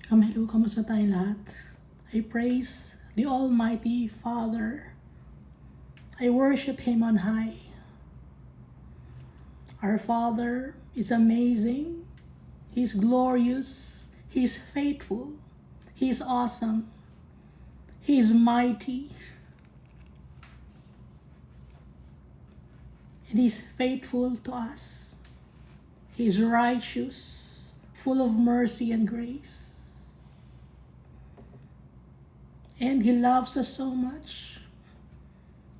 Hello, kamusta tayong lahat? I praise the Almighty Father. I worship Him on high. Our Father is amazing. He's glorious. He's faithful. He's awesome. He's mighty. And He's faithful to us. He's righteous, full of mercy and grace. And He loves us so much.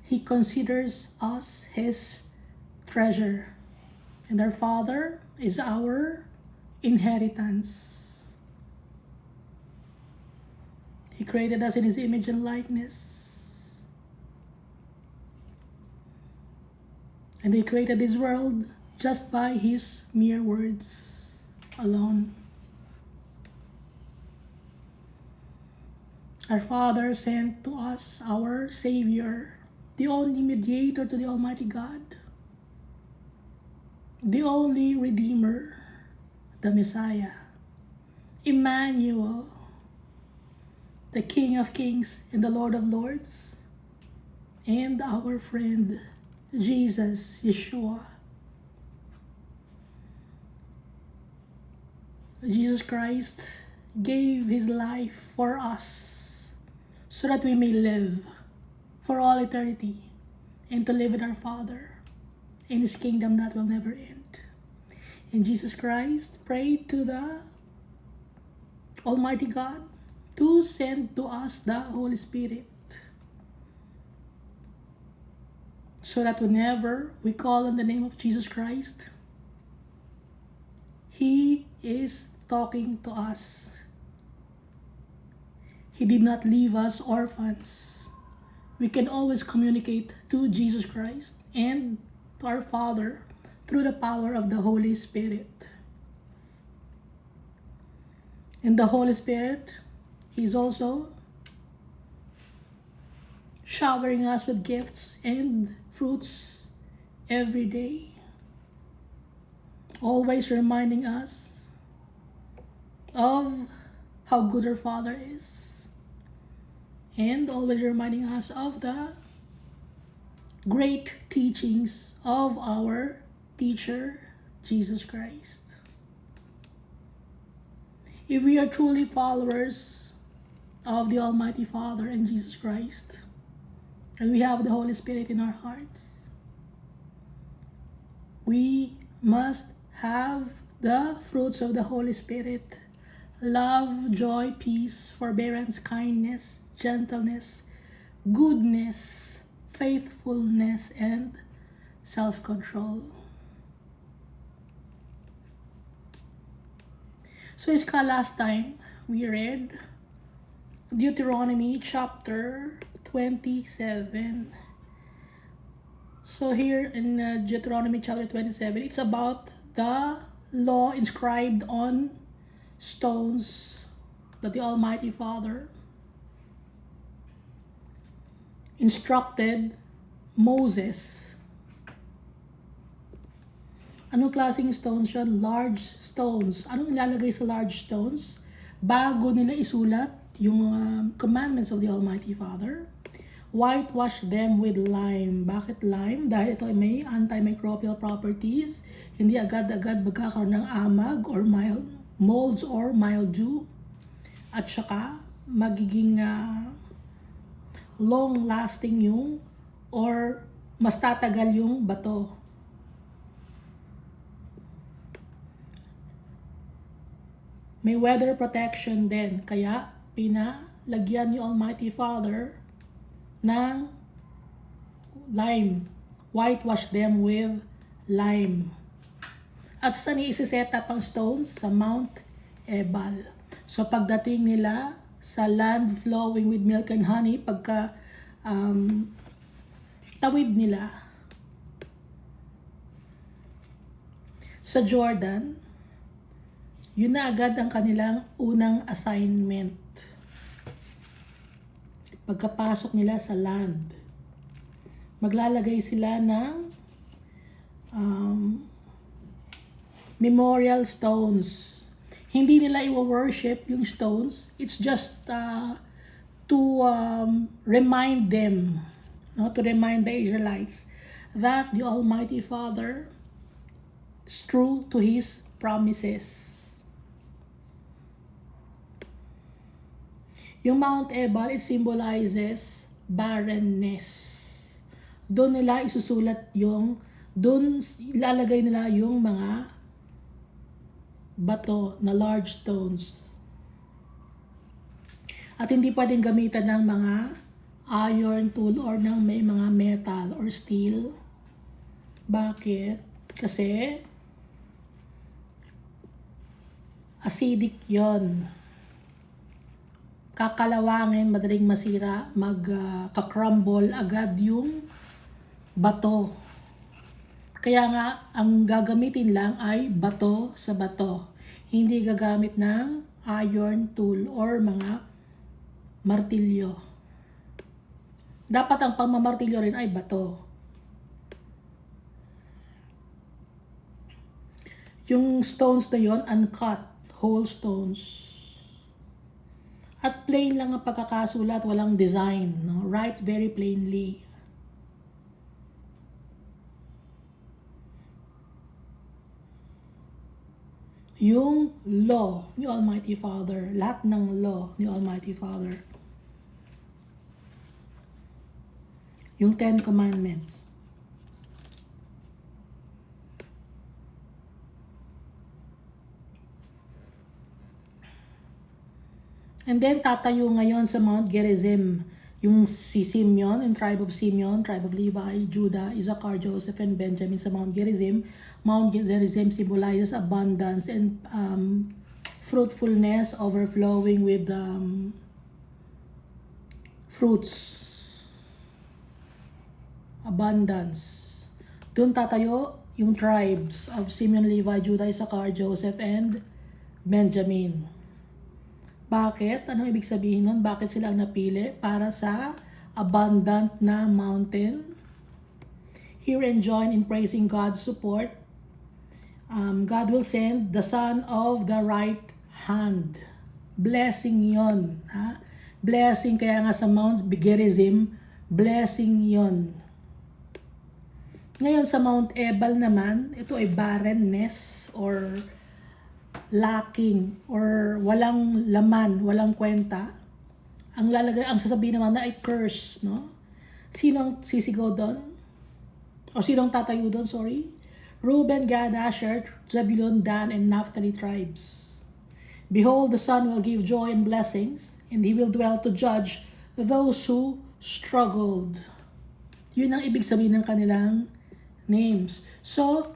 He considers us His treasure. And our Father is our inheritance. He created us in His image and likeness. And He created this world just by His mere words alone. Our Father sent to us our Savior, the only mediator to the Almighty God, the only Redeemer, the Messiah, Emmanuel, the King of Kings and the Lord of Lords, and our friend, Jesus, Yeshua. Jesus Christ gave His life for us, so that we may live for all eternity and to live with our Father in His kingdom that will never end. And Jesus Christ prayed to the Almighty God to send to us the Holy Spirit, so that whenever we call on the name of Jesus Christ, He is talking to us. He did not leave us orphans. We can always communicate to Jesus Christ and to our Father through the power of the Holy Spirit. And the Holy Spirit, He's also showering us with gifts and fruits every day, always reminding us of how good our Father is, and always reminding us of the great teachings of our teacher, Jesus Christ. If we are truly followers of the Almighty Father and Jesus Christ, and we have the Holy Spirit in our hearts, we must have the fruits of the Holy Spirit: love, joy, peace, forbearance, kindness, gentleness, goodness, faithfulness, and self-control. So it's last time we read Deuteronomy chapter 27. So here in Deuteronomy chapter 27, it's about the law inscribed on stones that the Almighty Father instructed Moses. Anong klaseng stones yun? Large stones. Anong ilalagay sa large stones? Bago nila isulat yung commandments of the Almighty Father, whitewash them with lime. Bakit lime? Dahil ito ay may antimicrobial properties. Hindi agad-agad magkakaroon ng amag or molds or mildew. At saka magiging long-lasting yung or mas tatagal yung bato. May weather protection din. Kaya pinalagyan ni Almighty Father ng lime. Whitewash them with lime. At saan i-set up ang stones? Sa Mount Ebal. So pagdating nila sa land flowing with milk and honey, pagka tawid nila sa Jordan, yun na agad ang kanilang unang assignment. Pagkapasok nila sa land, maglalagay sila ng memorial stones. hindi nila i-worship yung stones. It's just to remind them, no, to remind the Israelites that the Almighty Father is true to His promises. Yung Mount Ebal, it symbolizes barrenness. Doon nila isusulat doon ilalagay nila yung mga bato na large stones. At hindi pwedeng gamitan ng mga iron tool or ng may mga metal or steel. Bakit? Kasi acidic yon. Kakalawangin, madaling masira, magka-crumble agad yung bato. Kaya nga, ang gagamitin lang ay bato sa bato. Hindi gagamit ng iron tool or mga martilyo. Dapat ang pagmamartilyo rin ay bato. Yung stones na yon, uncut, whole stones. At plain lang ang pagkakasulat, walang design. No? Write very plainly. Yung law ni Almighty Father, lahat ng law ni Almighty Father. Yung 10 Commandments. And then tatayo ngayon sa Mount Gerizim yung si Simeon, yung tribe of Simeon, tribe of Levi, Judah, Issachar, Joseph, and Benjamin sa Mount Gerizim. Mount Gerizim symbolizes abundance and fruitfulness, overflowing with fruits. Abundance. Doon tatayo yung tribes of Simeon, Levi, Judah, Issachar, Joseph, and Benjamin. Bakit? Anong ibig sabihin nun? Bakit sila ang napili? Para sa abundant na mountain. Hear and join in praising God's support. God will send the son of the right hand. Blessing yon. Ha? Blessing, kaya nga sa Mount Gerizim, blessing yon. Ngayon sa Mount Ebal naman, ito ay barrenness or lacking or walang laman, walang kwenta. Ang sasabihin naman na ay curse, no? Sinong sisigaw doon? O sinong tatayo doon, sorry? Reuben, Gad, Asher, Zebulun, Dan, and Naphtali tribes. Behold, the Son will give joy and blessings, and He will dwell to judge those who struggled. Yun ang ibig sabihin ng kanilang names. So,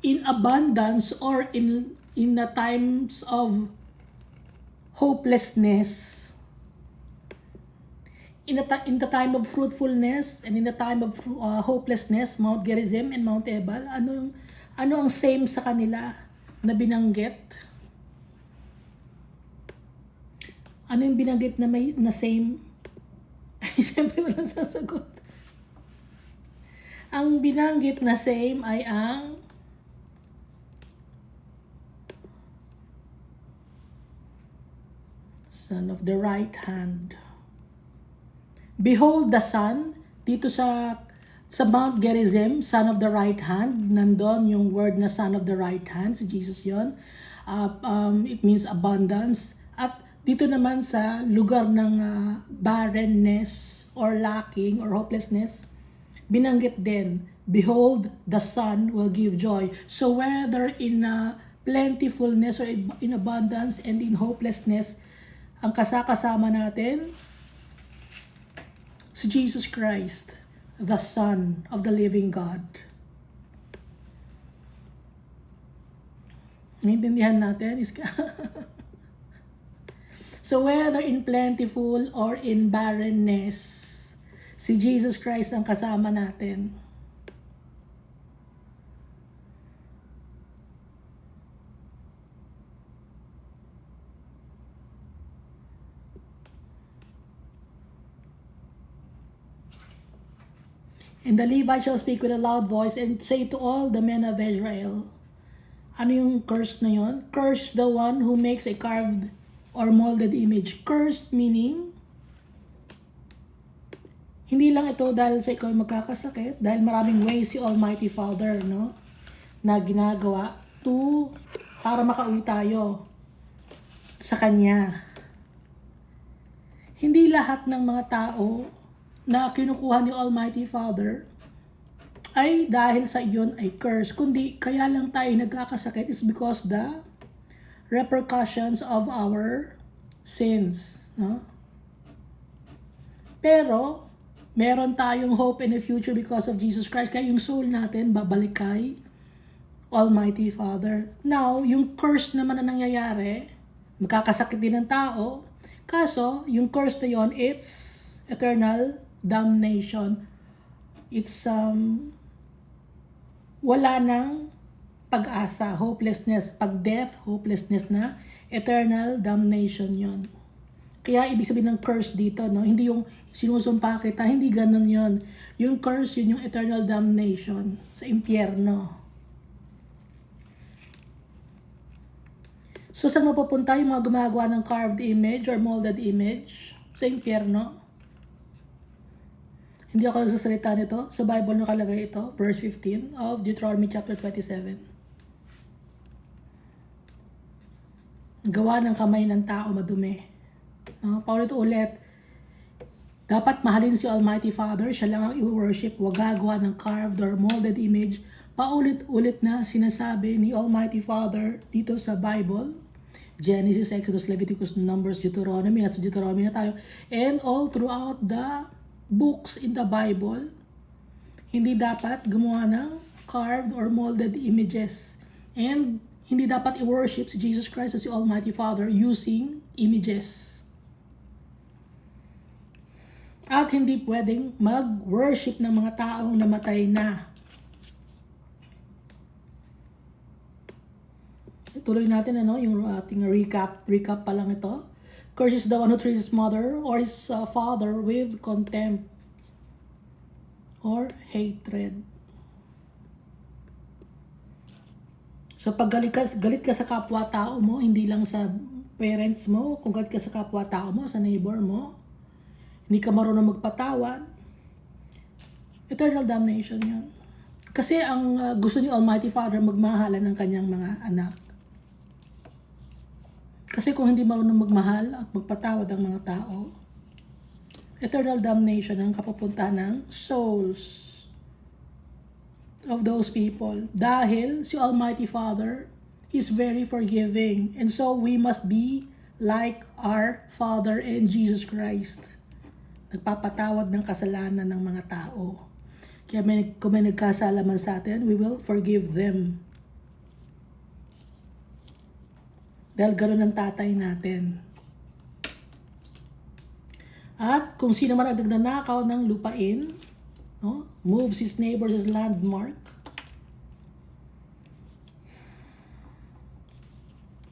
in abundance or in the times of hopelessness, in the time of fruitfulness and in the time of hopelessness, Mount Gerizim and Mount Ebal, ano ang same sa kanila na binanggit? Ano yung binanggit na same? Siyempre walang sasagot. Ang binanggit na same ay ang son of the right hand. Behold the Son, dito sa Mount Gerizim, son of the right hand, nandun yung word na son of the right hand, si Jesus yon. It means abundance. At dito naman sa lugar ng barrenness or lacking or hopelessness, binanggit din, behold, the Son will give joy. So whether in plentifulness or in abundance and in hopelessness, ang kasama natin, si Jesus Christ, the Son of the living God. Naintindihan natin? So whether in plentiful or in barrenness, si Jesus Christ ang kasama natin. And the Levites shall speak with a loud voice and say to all the men of Israel, Ano yung curse na yon? Cursed the one who makes a carved or molded image. Cursed meaning, hindi lang ito dahil sa ikaw ay magkakasakit, dahil maraming ways si Almighty Father, no, na ginagawa para makauwi tayo sa Kanya. Hindi lahat ng mga tao na kinukuha ni Almighty Father ay dahil sa iyon ay curse, kundi kaya lang tayo nagkakasakit is because the repercussions of our sins, no? Pero meron tayong hope in the future because of Jesus Christ, kaya yung soul natin babalik kay Almighty Father. Now, yung curse naman na nangyayari, magkakasakit din ng tao, kaso yung curse na yon, it's eternal damnation. It's wala nang pag-asa, hopelessness, pag-death, hopelessness na, eternal damnation yon. Kaya ibig sabihin ng curse dito, no? Hindi yung sinusumpa kita, hindi ganun yon. Yung curse, yun yung eternal damnation sa impyerno. So saan mapupunta yung mga gumagawa ng carved image or molded image? Sa impyerno. Hindi ako nagsasalita nito. Sa Bible nakalagay ito, verse 15 of Deuteronomy chapter 27. Gawa ng kamay ng tao madumi. Paulit-ulit, dapat mahalin si Almighty Father, siya lang ang i-worship, huwag gagawa ng carved or molded image. Paulit-ulit na sinasabi ni Almighty Father dito sa Bible, Genesis, Exodus, Leviticus, Numbers, Deuteronomy, nasa Deuteronomy na tayo, and all throughout the books in the Bible, hindi dapat gumawa ng carved or molded images. And hindi dapat i-worship si Jesus Christ at si Almighty Father using images. At hindi pwedeng mag-worship ng mga taong namatay na. Tuloy natin yung ating recap pa lang ito. Curses the one who treats his mother or his father with contempt or hatred. So pag galit ka sa kapwa-tao mo, hindi lang sa parents mo, kung galit ka sa kapwa-tao mo, sa neighbor mo, hindi ka marunong magpatawad, eternal damnation yun. Kasi ang gusto ni Almighty Father, magmahalan ng kanyang mga anak. Kasi kung hindi marunong magmahal at magpatawad ang mga tao, eternal damnation ang kapupuntahan ng souls of those people. Dahil si Almighty Father is very forgiving. And so we must be like our Father in Jesus Christ. Nagpapatawad ng kasalanan ng mga tao. Kaya kung may nagkasala man sa atin, we will forgive them. Dahil gano'n ang tatay natin. At kung sino man ang nagnanakaw ng lupain, no, moves his neighbor's landmark,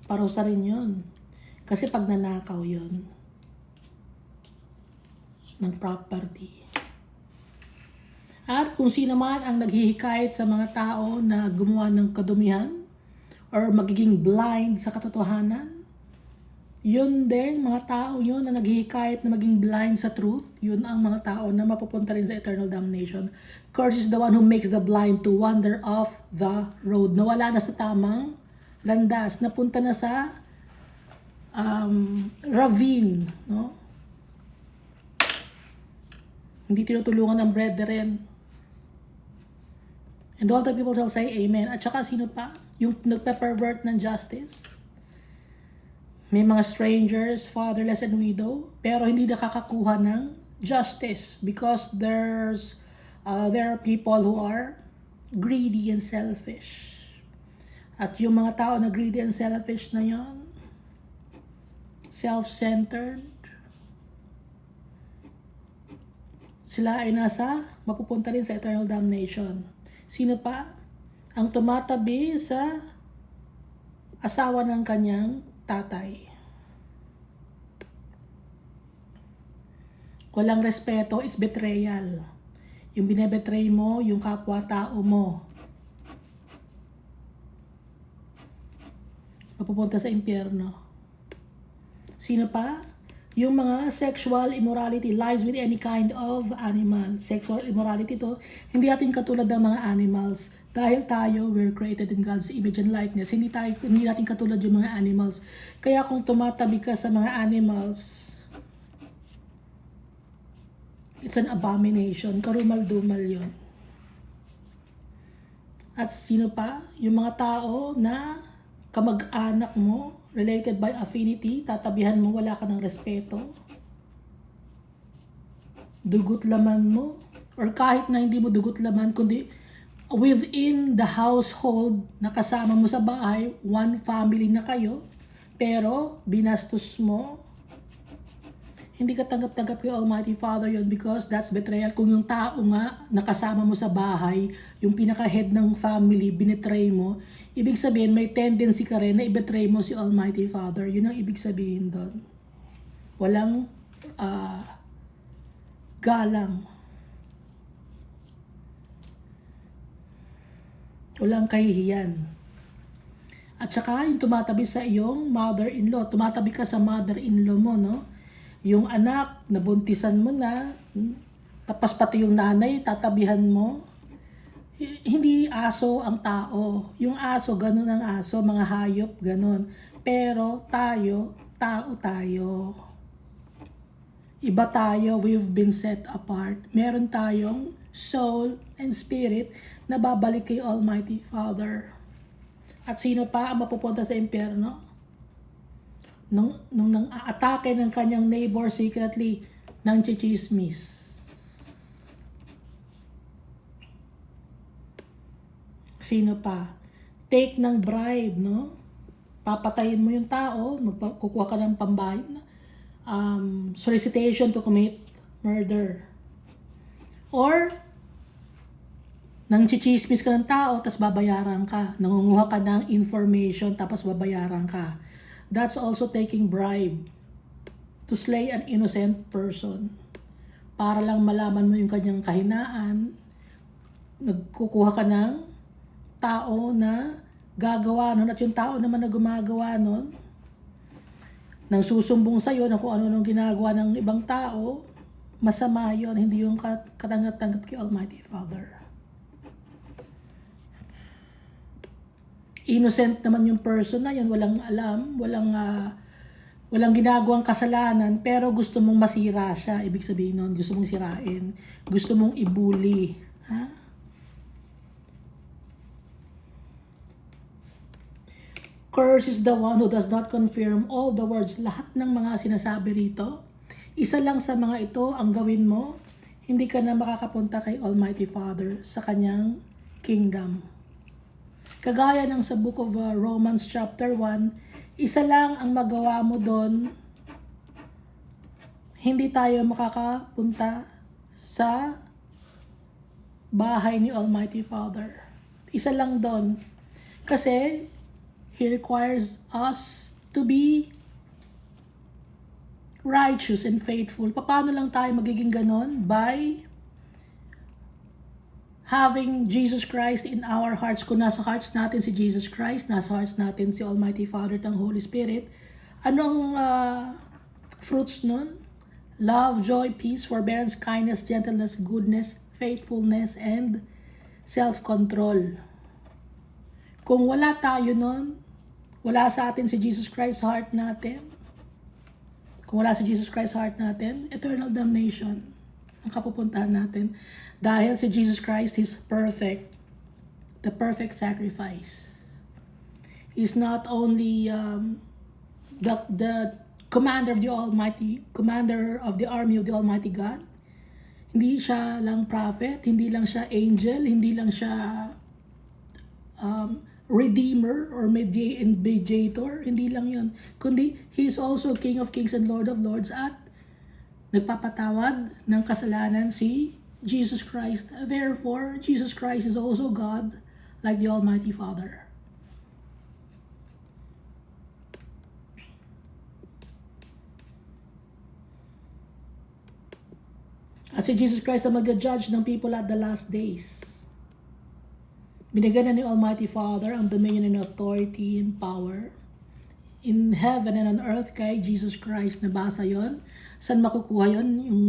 parusa rin yun. Kasi pag nanakaw yun ng property. At kung sino man ang naghihikayat sa mga tao na gumawa ng kadumihan, or magiging blind sa katotohanan, yun din, mga tao yun na naghihikayat na maging blind sa truth, yun ang mga tao na mapupunta rin sa eternal damnation. Cursed is the one who makes the blind to wander off the road. Nawala na sa tamang landas, napunta na sa ravine, no? Hindi tinutulungan ng brethren. And all the people shall say amen. At saka sino pa? Yung nagpe-pervert ng justice. May mga strangers, fatherless and widow, pero hindi nakakakuha ng justice because there are people who are greedy and selfish. At yung mga tao na greedy and selfish na yon, self-centered, sila ay mapupunta rin sa eternal damnation. Sino pa? Ang tumatabi sa asawa ng kanyang tatay. Walang respeto is betrayal. Yung binebetray mo, yung kapwa-tao mo. mapupunta sa impyerno. Sino pa? Yung mga sexual immorality, lies with any kind of animal. Sexual immorality to, hindi natin katulad ng mga animals. Dahil tayo, we're created in God's image and likeness. Hindi natin katulad yung mga animals. Kaya kung tumatabi ka sa mga animals, it's an abomination. Karumal-dumal yun. At sino pa? Yung mga tao na kamag-anak mo, related by affinity, tatabihan mo, wala ka ng respeto. Dugot laman mo, or kahit na hindi mo dugot laman, kundi within the household na kasama mo sa bahay, one family na kayo, pero binastos mo, hindi ka tanggap-tanggap kay Almighty Father yon, because that's betrayal. Kung yung tao nga nakasama mo sa bahay, yung pinaka-head ng family, binetray mo, ibig sabihin may tendency ka rin na i-betray mo si Almighty Father. Yun ang ibig sabihin doon. Walang galang. Walang kahihiyan. At saka yung tumatabi sa iyong mother-in-law. Tumatabi ka sa mother-in-law mo, no? Yung anak, nabuntisan mo na, tapos pati yung nanay, tatabihan mo. Hindi aso ang tao. Yung aso, ganun ang aso, mga hayop, ganun. Pero tayo, tao tayo. Iba tayo, we've been set apart. Meron tayong soul and spirit na babalik kay Almighty Father. At sino pa ang mapupunta sa impyerno? Nung nang-aatake ng kanyang neighbor secretly, nang chichismis. Sino pa? Take ng bribe, no? Papatayin mo yung tao, kukuha ka ng pambayad, solicitation to commit murder. Or, nang chichismis ka ng tao, tapos babayaran ka. Nangunguha ka ng information, tapos babayaran ka. That's also taking bribe to slay an innocent person. Para lang malaman mo yung kanyang kahinaan, nagkukuha ka ng tao na gagawa nun, at yung tao naman na gumagawa nun, nang susumbong sa'yo na kung ano nung ginagawa ng ibang tao, masama yun, hindi yung katanggap-tanggap kay Almighty Father. Innocent naman yung person na yun, walang alam, walang ginagawang kasalanan, pero gusto mong masira siya. Ibig sabihin nun, gusto mong sirain, gusto mong ibuli. Ha? Curse is the one who does not confirm all the words. Lahat ng mga sinasabi rito, isa lang sa mga ito ang gawin mo, hindi ka na makakapunta kay Almighty Father sa kanyang kingdom. Kagaya ng sa book of Romans chapter 1, isa lang ang magawa mo doon, hindi tayo makakapunta sa bahay ni Almighty Father. Isa lang doon. Kasi, He requires us to be righteous and faithful. Paano lang tayo magiging ganon? By having Jesus Christ in our hearts. Kung nasa hearts natin si Jesus Christ, nasa hearts natin si Almighty Father at ang Holy Spirit, anong fruits nun? Love, joy, peace, forbearance, kindness, gentleness, goodness, faithfulness, and self-control. Kung wala tayo nun, wala sa atin si Jesus Christ sa heart natin. Kung wala si Jesus Christ sa heart natin, eternal damnation ang kapupuntahan natin. Dahil si Jesus Christ is perfect. The perfect sacrifice. He's not only the commander of the Almighty, commander of the army of the Almighty God. Hindi siya lang prophet, hindi lang siya angel, hindi lang siya redeemer or mediator, hindi lang yun. Kundi, He is also King of Kings and Lord of Lords, at nagpapatawad ng kasalanan si Jesus Christ. Therefore, Jesus Christ is also God, like the Almighty Father. At si Jesus Christ ang mag-judge ng people at the last days. Binigyan na ni Almighty Father ang dominion and authority and power in heaven and on earth kay Jesus Christ. Nabasa yon. Saan makukuha yon? Yung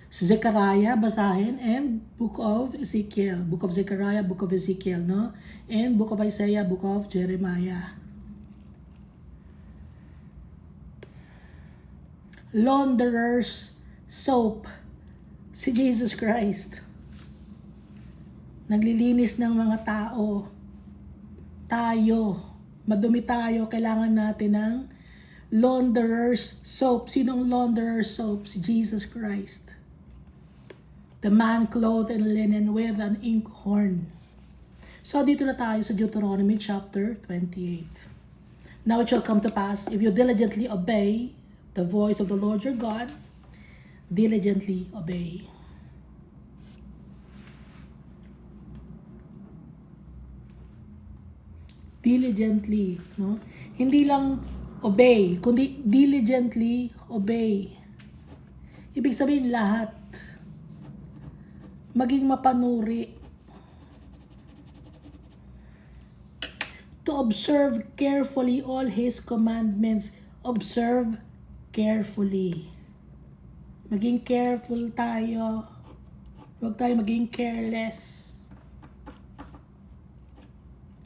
Zechariah, basahin, and Book of Ezekiel. Book of Zechariah, Book of Ezekiel, no? And Book of Isaiah, Book of Jeremiah. Launderer's soap, si Jesus Christ. Naglilinis ng mga tao. Tayo, madumi tayo, kailangan natin ng launderer's soap. Sinong launderer's soap? Si Jesus Christ. The man clothed in linen with an inkhorn. So dito na tayo sa Deuteronomy chapter 28. Now it shall come to pass, if you diligently obey the voice of the Lord your God, diligently obey. Diligently, no? Hindi lang obey, kundi diligently obey. Ibig sabihin lahat. Maging mapanuri. To observe carefully all His commandments. Observe carefully. Maging careful tayo. Huwag tayo maging careless.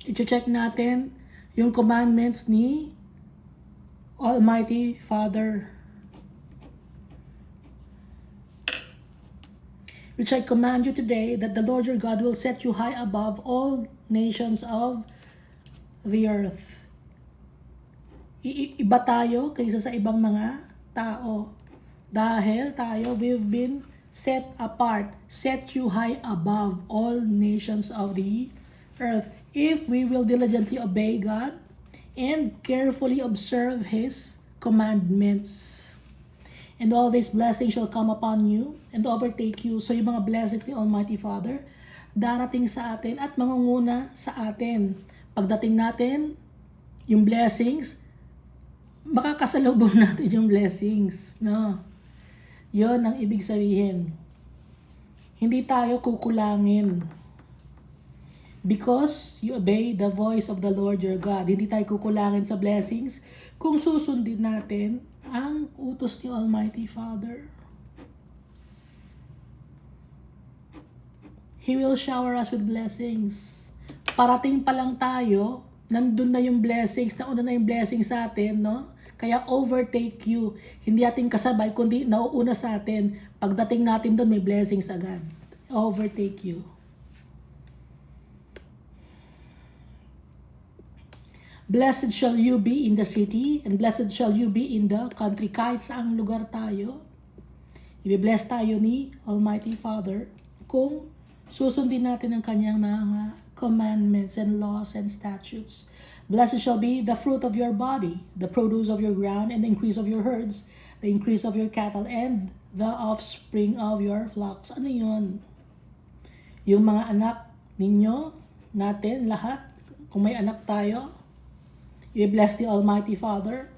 I-check natin yung commandments ni Almighty Father. Which I command you today, that the Lord your God will set you high above all nations of the earth. Iba tayo kaysa sa ibang mga tao. Dahil tayo, we've been set apart, set you high above all nations of the earth. If we will diligently obey God and carefully observe His commandments. And all these blessings shall come upon you and overtake you. So yung mga blessings ni Almighty Father, darating sa atin at mangunguna sa atin. Pagdating natin, yung blessings, makakasalubong natin yung blessings. No? Yun ang ibig sabihin. Hindi tayo kukulangin. Because you obey the voice of the Lord your God. Hindi tayo kukulangin sa blessings kung susundin natin ang utos ni Almighty Father. He will shower us with blessings. Parating pa lang tayo, nandun na yung blessings, nauna na yung blessings sa atin, no? Kaya overtake you. Hindi ating kasabay, kundi nauuna sa atin. Pagdating natin doon, may blessings agad. Overtake you. Blessed shall you be in the city, and blessed shall you be in the country. Kahit saang lugar tayo, i-bless tayo ni Almighty Father kung susundin natin ang kanyang mga commandments and laws and statutes. Blessed shall be the fruit of your body, the produce of your ground, and the increase of your herds, the increase of your cattle, and the offspring of your flocks. Ano yun? Yung mga anak ninyo, natin, lahat, kung may anak tayo, i-bless the Almighty Father.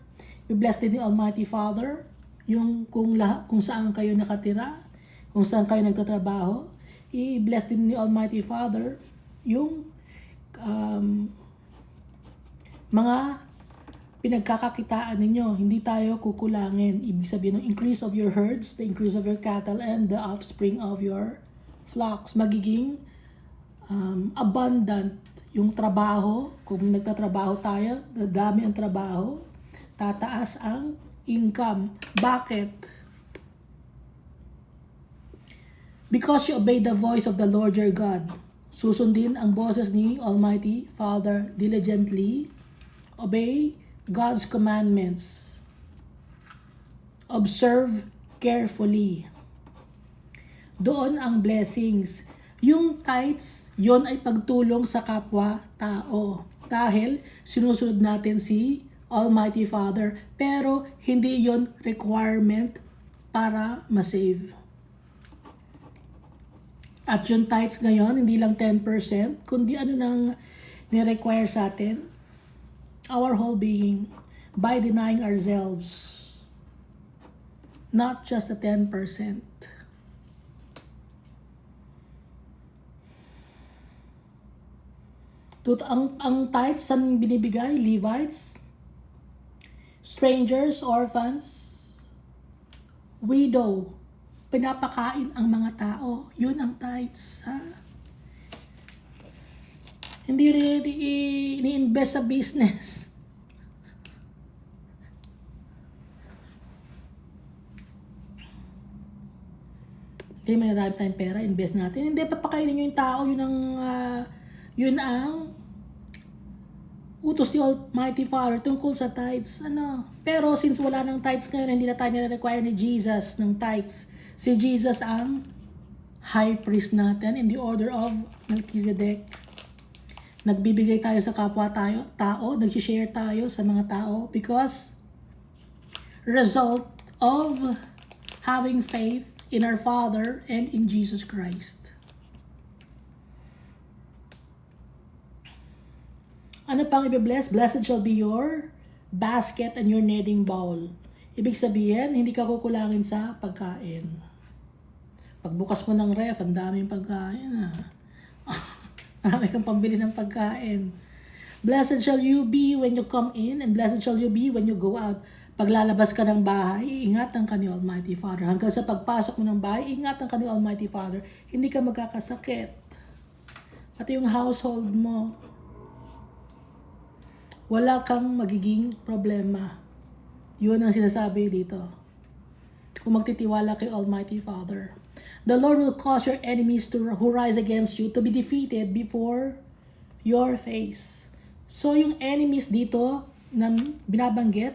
I-bless din ni Almighty Father yung kung saan kayo nakatira, kung saan kayo nagtatrabaho. I-bless din ni Almighty Father yung mga pinagkakakitaan ninyo. Hindi tayo kukulangin. Ibig sabihin ng increase of your herds, the increase of your cattle, and the offspring of your flocks. Magiging abundant yung trabaho. Kung nagtatrabaho tayo, dadami ang trabaho, tataas ang income. Bakit? Because you obey the voice of the Lord your God. Susundin ang boses ni Almighty Father diligently. Obey God's commandments. Observe carefully. Doon ang blessings. Yung tithes, yon ay pagtulong sa kapwa-tao. Dahil sinusunod natin si Almighty Father. Pero hindi yon requirement para ma-save. At yung tithes ngayon, hindi lang 10%, kundi ano nang ni-require sa atin? Our whole being. By denying ourselves. Not just the 10%. Ang tithes saan binibigay? Levites? strangers, orphans, widow. Pinapakain ang mga tao. Yun ang tithes. Ha? Hindi rin ini-invest sa business. Hindi, may marami tayong pera, invest natin. Hindi, papakainin nyo yung tao. Yun ang utos ni Almighty Father tungkol sa tithes. Pero since wala ng tithes ngayon, hindi na tayo nire-require ni Jesus ng tithes. Si Jesus ang high priest natin in the order of Melchizedek. Nagbibigay tayo sa kapwa tao, nag-share tayo sa mga tao because result of having faith in our Father and in Jesus Christ. Ano pang i-bless? Blessed shall be your basket and your kneading bowl. Ibig sabihin, hindi ka kukulangin sa pagkain. Pagbukas mo ng ref, ang daming pagkain. Marami kang pambili ng pagkain. Blessed shall you be when you come in, and blessed shall you be when you go out. Paglalabas ka ng bahay, iingatan ka ni Almighty Father. Hanggang sa pagpasok mo ng bahay, iingatan ka ni Almighty Father. Hindi ka magkakasakit. Pati yung household mo, wala kang magiging problema. Yun ang sinasabi dito. Kung magtitiwala kay Almighty Father. The Lord will cause your enemies who rise against you to be defeated before your face. So yung enemies dito na binabanggit,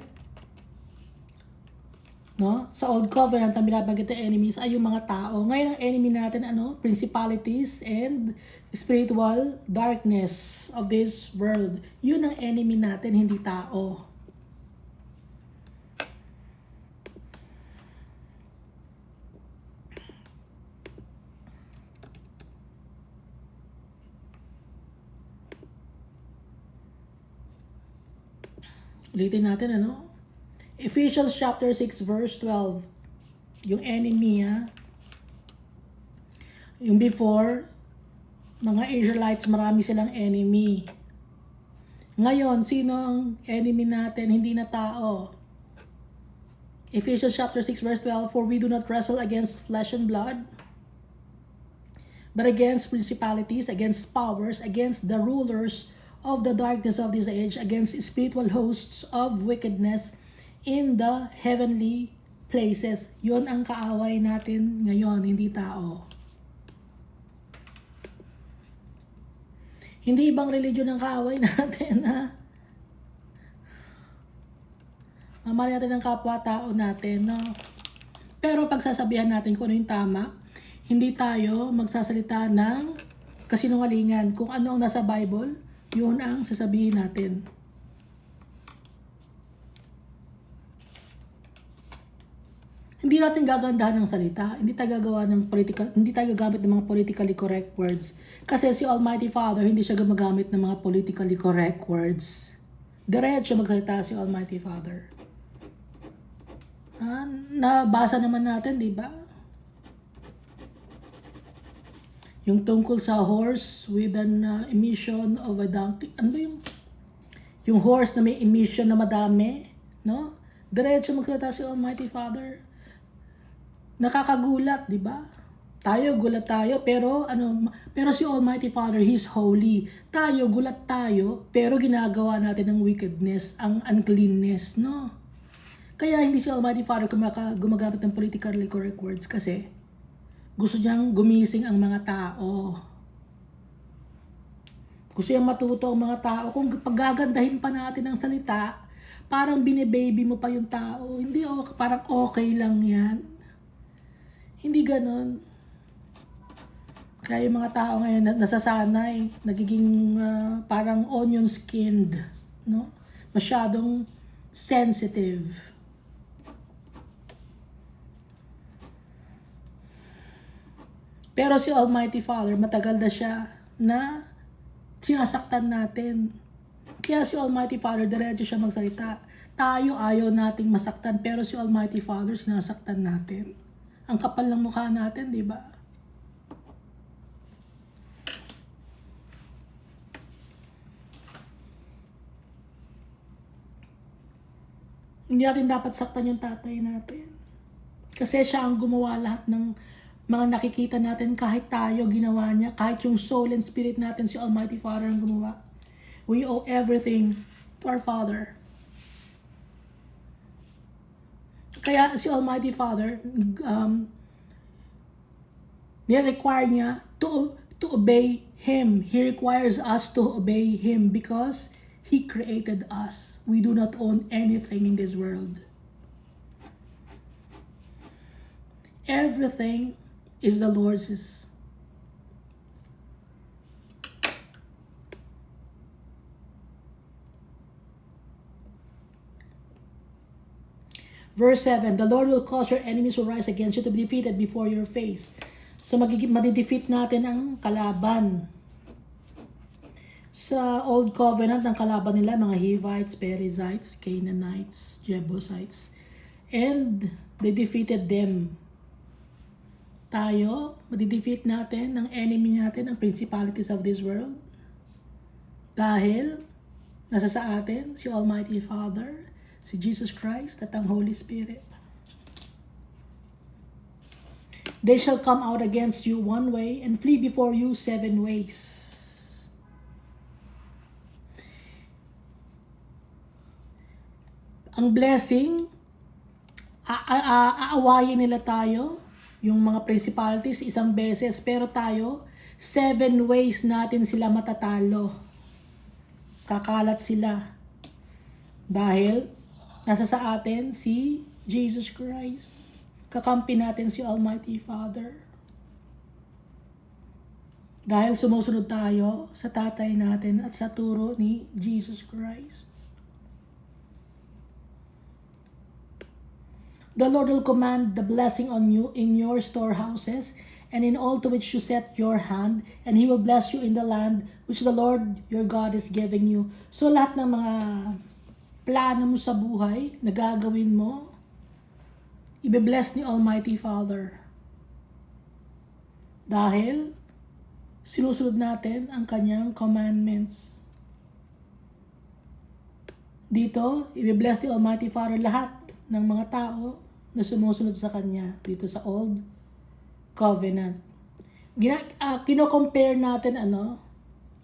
no? Sa Old Covenant ang binabanggit na enemies ay yung mga tao. Ngayon ang enemy natin, principalities and spiritual darkness of this world. Yun ang enemy natin, hindi tao. Ulitin natin, Ephesians chapter 6 verse 12. Yung enemy, yung before, mga Israelites, marami silang enemy. Ngayon, sino ang enemy natin? Hindi na tao. Ephesians chapter 6 verse 12, for we do not wrestle against flesh and blood, but against principalities, against powers, against the rulers of the darkness of this age, against spiritual hosts of wickedness in the heavenly places. Yon ang kaaway natin ngayon, hindi tao. Hindi ibang religion ang kaaway natin, Mamali natin ang kapwa-tao natin, Pero pagsasabihan natin kung ano yung tama, hindi tayo magsasalita ng kasinungalingan. Kung ano ang nasa Bible, yun ang sasabihin natin. Hindi natin gagandahan ng salita, hindi tayo gagamit ng mga politically correct words. Kasi si Almighty Father, hindi siya gumagamit ng mga politically correct words. Diretso magsalita si Almighty Father. Nabasa naman natin, di ba? Yung tungkol sa horse with an emission of a donkey. Ano yung horse na may emission na madami, no? Diretso magsalita si Almighty Father. Nakakagulat, di ba? Gulat tayo, pero si Almighty Father, He's holy. Gulat tayo, pero ginagawa natin ng wickedness, ang uncleanness, no? Kaya hindi si Almighty Father gumagamit ng politically correct words kasi gusto niyang gumising ang mga tao. Gusto niyang matuto ang mga tao. Kung paggagandahin pa natin ang salita, parang bine-baby mo pa yung tao. Hindi, parang okay lang yan. Hindi ganon. Kaya yung mga tao ngayon nasasanay, nagiging parang onion skinned, no? Masyadong sensitive. Pero si Almighty Father, matagal na siya na sinasaktan natin. Kaya si Almighty Father, diretso siya magsalita. Tayo ayaw nating masaktan, pero si Almighty Father, sinasaktan natin. Ang kapal ng mukha natin, di ba? Hindi natin dapat saktan yung tatay natin. Kasi siya ang gumawa lahat ng mga nakikita natin, kahit tayo ginawa niya, kahit yung soul and spirit natin, si Almighty Father ang gumawa. We owe everything to our Father. Kaya si Almighty Father, nirequire niya to obey Him. He requires us to obey Him because He created us. We do not own anything in this world. Everything is the Lord's. Verse 7, the Lord will cause your enemies who rise against you to be defeated before your face. So madidefeat natin ang kalaban. Sa Old Covenant, ang kalaban nila, mga Hivites, Perizzites, Canaanites, Jebusites. And they defeated them. Tayo, madidefeat natin ang enemy natin, ang principalities of this world. Dahil nasa sa atin si Almighty Father, si Jesus Christ at ang Holy Spirit. They shall come out against you one way and flee before you 7 ways. Ang blessing, aawayin nila tayo, yung mga principalities, 1 beses, pero tayo, 7 ways natin sila matatalo. Kakalat sila. Dahil, nasa sa atin si Jesus Christ. Kakampi natin si Almighty Father. Dahil sumusunod tayo sa tatay natin at sa turo ni Jesus Christ. The Lord will command the blessing on you in your storehouses and in all to which you set your hand, and He will bless you in the land which the Lord your God is giving you. So lahat ng mga plano mo sa buhay na gagawin mo, ibe-bless ni Almighty Father. Dahil sinusunod natin ang kanyang commandments. Dito, ibe-bless ni Almighty Father lahat ng mga tao na sumusunod sa kanya dito sa Old Covenant. Kino-compare natin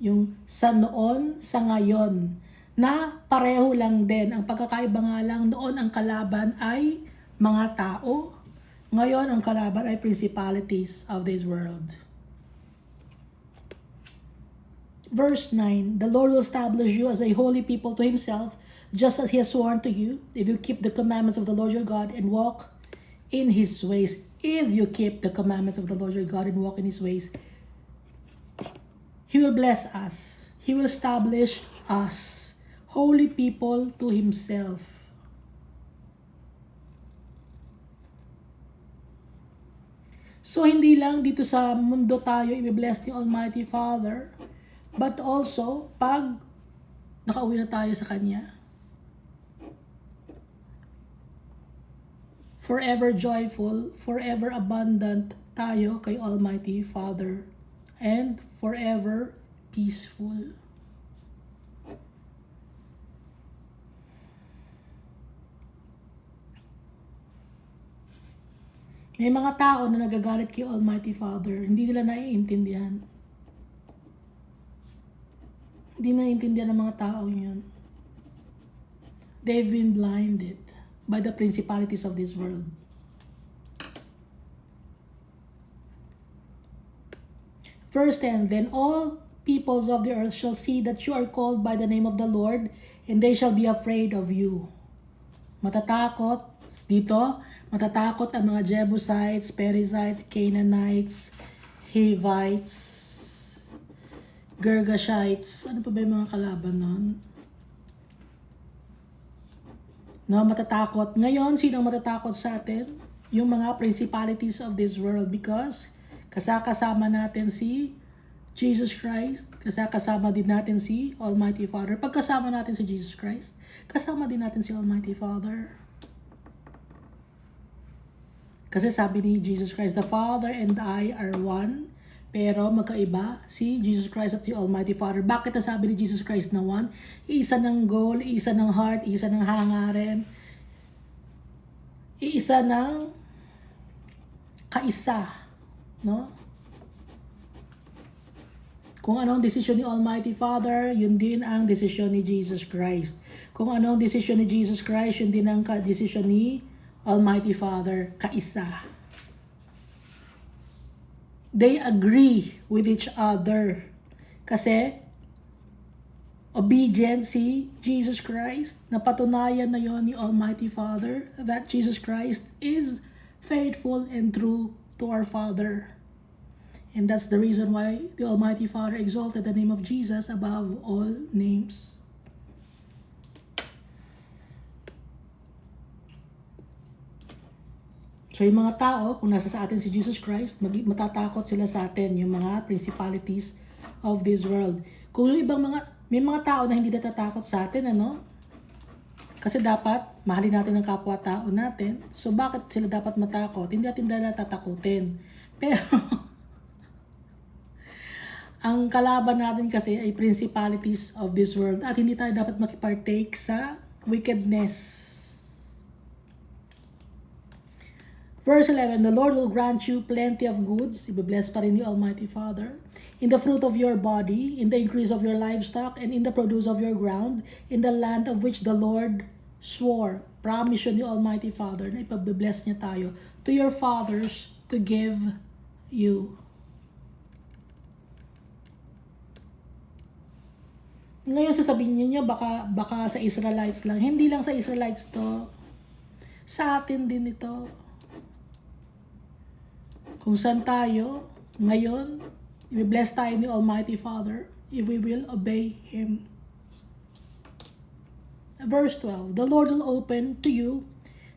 yung sa noon sa ngayon na pareho lang din. Ang pagkakaiba nga lang, noon ang kalaban ay mga tao. Ngayon ang kalaban ay principalities of this world. Verse 9, the Lord will establish you as a holy people to Himself, just as He has sworn to you, if you keep the commandments of the Lord your God and walk in His ways. If you keep the commandments of the Lord your God and walk in His ways, He will bless us. He will establish us, holy people to Himself. So hindi lang dito sa mundo tayo i-bless ni Almighty Father, but also pag nakauwi na tayo sa Kanya. Forever joyful, forever abundant tayo kay Almighty Father, and forever peaceful. May mga tao na nagagalit kay Almighty Father, hindi nila naiintindihan. Hindi naiintindihan ng mga tao yun. They've been blinded by the principalities of this world. Verse 10, then all peoples of the earth shall see that you are called by the name of the Lord, and they shall be afraid of you. Matatakot dito, matatakot ang mga Jebusites, Perizzites, Canaanites, Hivites, Girgashites. Ano pa ba yung mga kalaban nun? No, matatakot. Ngayon, sino matatakot sa atin? Yung mga principalities of this world, because kasama natin si Jesus Christ, kasama din natin si Almighty Father. Pagkasama natin si Jesus Christ, kasama din natin si Almighty Father. Kasi sabi ni Jesus Christ, the Father and I are one, pero magkaiba si Jesus Christ at si Almighty Father. Bakit nasabi ni Jesus Christ na one? Isa ng goal, isa ng heart, isa ng hangarin. iisa ng kaisa, no? Kung anong desisyon ni Almighty Father, yun din ang desisyon ni Jesus Christ. Kung anong desisyon ni Jesus Christ, yun din ang desisyon ni Almighty Father, kaisa. They agree with each other. Kasi, obedient si Jesus Christ. Napatunayan na yon ni Almighty Father that Jesus Christ is faithful and true to our Father. And that's the reason why the Almighty Father exalted the name of Jesus above all names. So yung mga tao, kung nasa sa atin si Jesus Christ, matatakot sila sa atin, yung mga principalities of this world. Kung yung ibang may mga tao na hindi natatakot sa atin, ano? Kasi dapat, mahalin natin ang kapwa-tao natin. So bakit sila dapat matakot? Hindi natin dahil tatakutin. Pero, ang kalaban natin kasi ay principalities of this world at hindi tayo dapat makipartake sa wickedness. Verse 11, the Lord will grant you plenty of goods. Ibe-bless pa rin ni Almighty Father. In the fruit of your body, in the increase of your livestock, and in the produce of your ground, in the land of which the Lord swore. Promise yun ni Almighty Father na ipabe-bless niya tayo to your fathers to give you. Ngayon sasabihin niyo baka sa Israelites lang. Hindi lang sa Israelites to. Sa atin din ito. Kung saan tayo, ngayon, i-bless tayo ni Almighty Father if we will obey Him. Verse 12, the Lord will open to you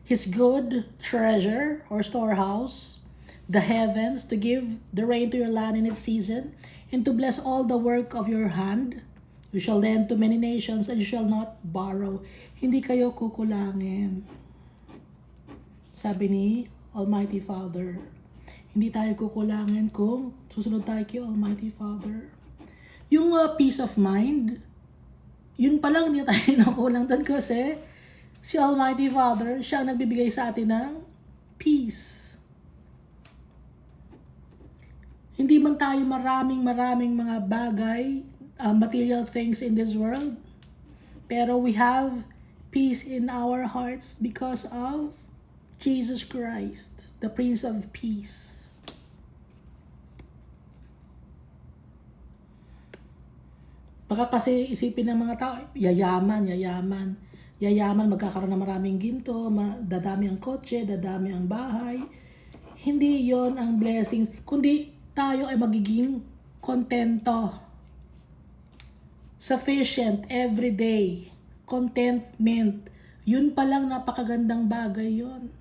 His good treasure or storehouse, the heavens, to give the rain to your land in its season, and to bless all the work of your hand. You shall lend to many nations, and you shall not borrow. Hindi kayo kukulangin. Sabi ni Almighty Father. Hindi tayo kukulangin kung susunod tayo kay Almighty Father. Yung peace of mind, yun pa lang hindi tayo nakulang doon kasi si Almighty Father, siya ang nagbibigay sa atin ng peace. Hindi man tayo maraming mga bagay, material things in this world, pero we have peace in our hearts because of Jesus Christ, the Prince of Peace. Baka kasi isipin ng mga tao, yayaman, magkakaroon ng maraming ginto, dadami ang kotse, dadami ang bahay. Hindi yon ang blessings, kundi tayo ay magiging kontento. Sufficient, everyday, contentment. Yun palang napakagandang bagay yon.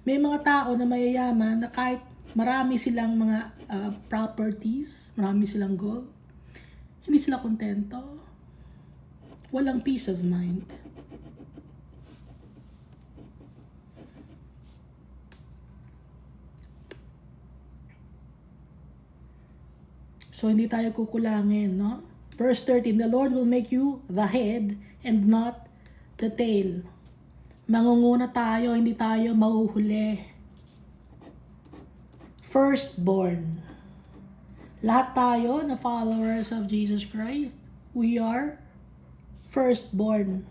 May mga tao na mayayaman na kahit marami silang mga properties, marami silang gold, hindi sila kontento. Walang peace of mind. So, hindi tayo kukulangin, no? Verse 13, the Lord will make you the head and not the tail. Mangunguna tayo, hindi tayo mahuhuli. Firstborn. Lahat tayo na followers of Jesus Christ, we are firstborn.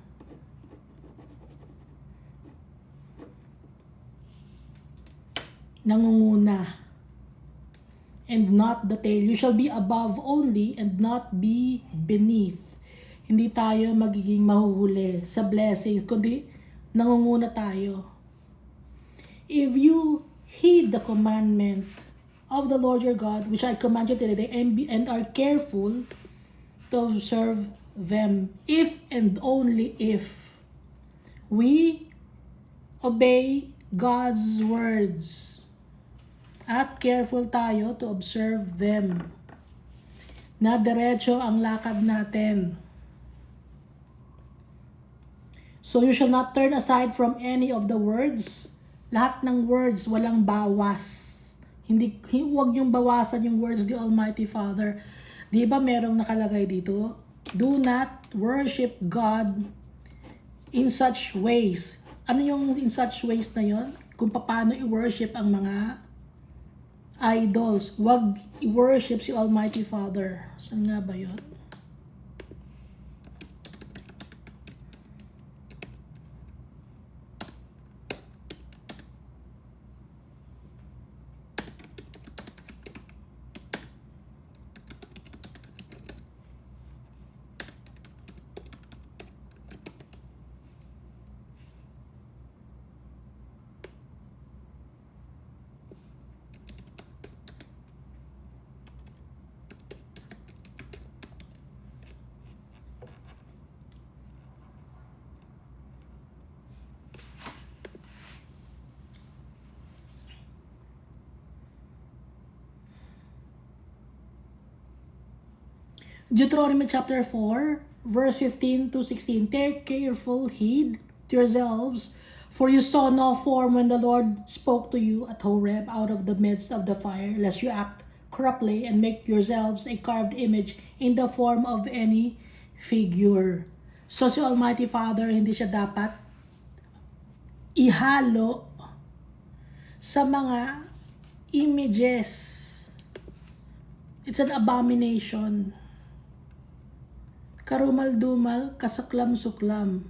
Nangunguna. And not the tail. You shall be above only and not be beneath. Hindi tayo magiging mahuhuli sa blessings, kundi nangunguna tayo. If you heed the commandment of the Lord your God, which I command you today, and are careful to observe them, if and only if we obey God's words at careful tayo to observe them, na diretso ang lakad natin. So you shall not turn aside from any of the words. Lahat ng words, walang bawas. Huwag niyong bawasan yung words of the Almighty Father. Di ba merong nakalagay dito? Do not worship God in such ways. Ano yung in such ways na yon? Kung paano i-worship ang mga idols. Wag i-worship si Almighty Father. Saan nga ba yun? Deuteronomy chapter 4, verse 15 to 16. Take careful heed to yourselves, for you saw no form when the Lord spoke to you at Horeb out of the midst of the fire, lest you act corruptly and make yourselves a carved image in the form of any figure. So si Almighty Father, hindi siya dapat ihalo sa mga images. It's an abomination. Karumal-dumal, kasaklam-suklam.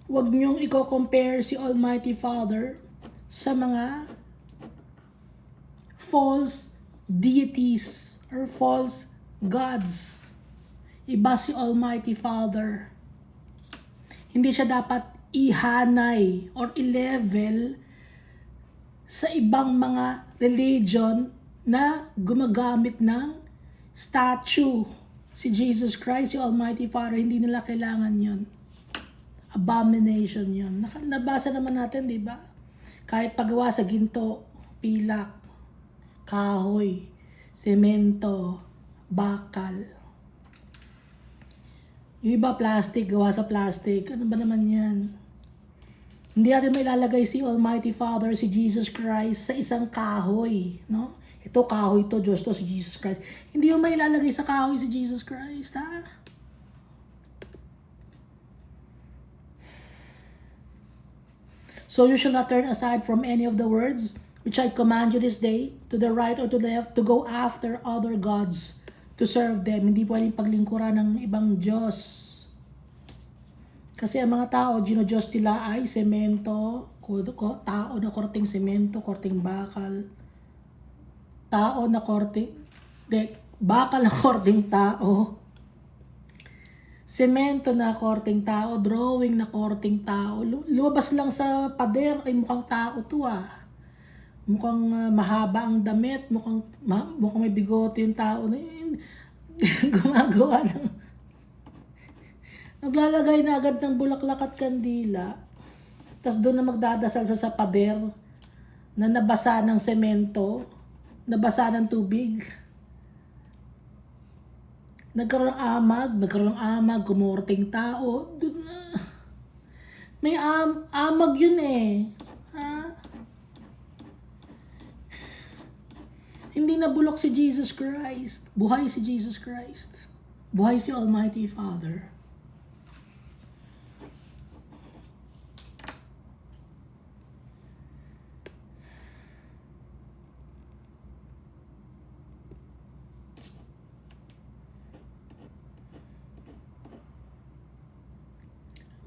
Huwag niyong i-compare si Almighty Father sa mga false deities or false gods. Iba si Almighty Father. Hindi siya dapat ihanay or i-level sa ibang mga religion na gumagamit ng statue. Si Jesus Christ, si Almighty Father, hindi nila kailangan yon. Abomination yon. Nabasa naman natin, di ba? Kahit paggawa sa ginto, pilak, kahoy, semento, bakal. Yung iba plastic, gawa sa plastic. Ano ba naman yan? Hindi natin mailalagay si Almighty Father, si Jesus Christ, sa isang kahoy. No? Ito kahoy to, Diyos to, si Jesus Christ. Hindi mo mailalagay sa kahoy si Jesus Christ, ha? So you shall not turn aside from any of the words which I command you this day, to the right or to the left, to go after other gods, to serve them. Hindi pwedeng paglingkuran ng ibang Diyos. Kasi ang mga tao, Diyos nila ay semento, tao na korteng semento, korteng bakal, tao na korteng, bakal na korteng tao, semento na korteng tao, drawing na korteng tao. Lumabas lang sa pader, ay mukhang tao to ah. Mukhang mahaba ang damit, mukhang may bigote yung tao na yun. Gumagawa ng naglalagay na agad ng bulaklak at kandila. Tapos doon na magdadasal sa pader na nabasa ng semento, nabasa ng tubig. Nagkaroon ng amag, kumorting tao. Doon na. May amag yun eh. Ha? Hindi na bulok si Jesus Christ. Buhay si Jesus Christ. Buhay si Almighty Father.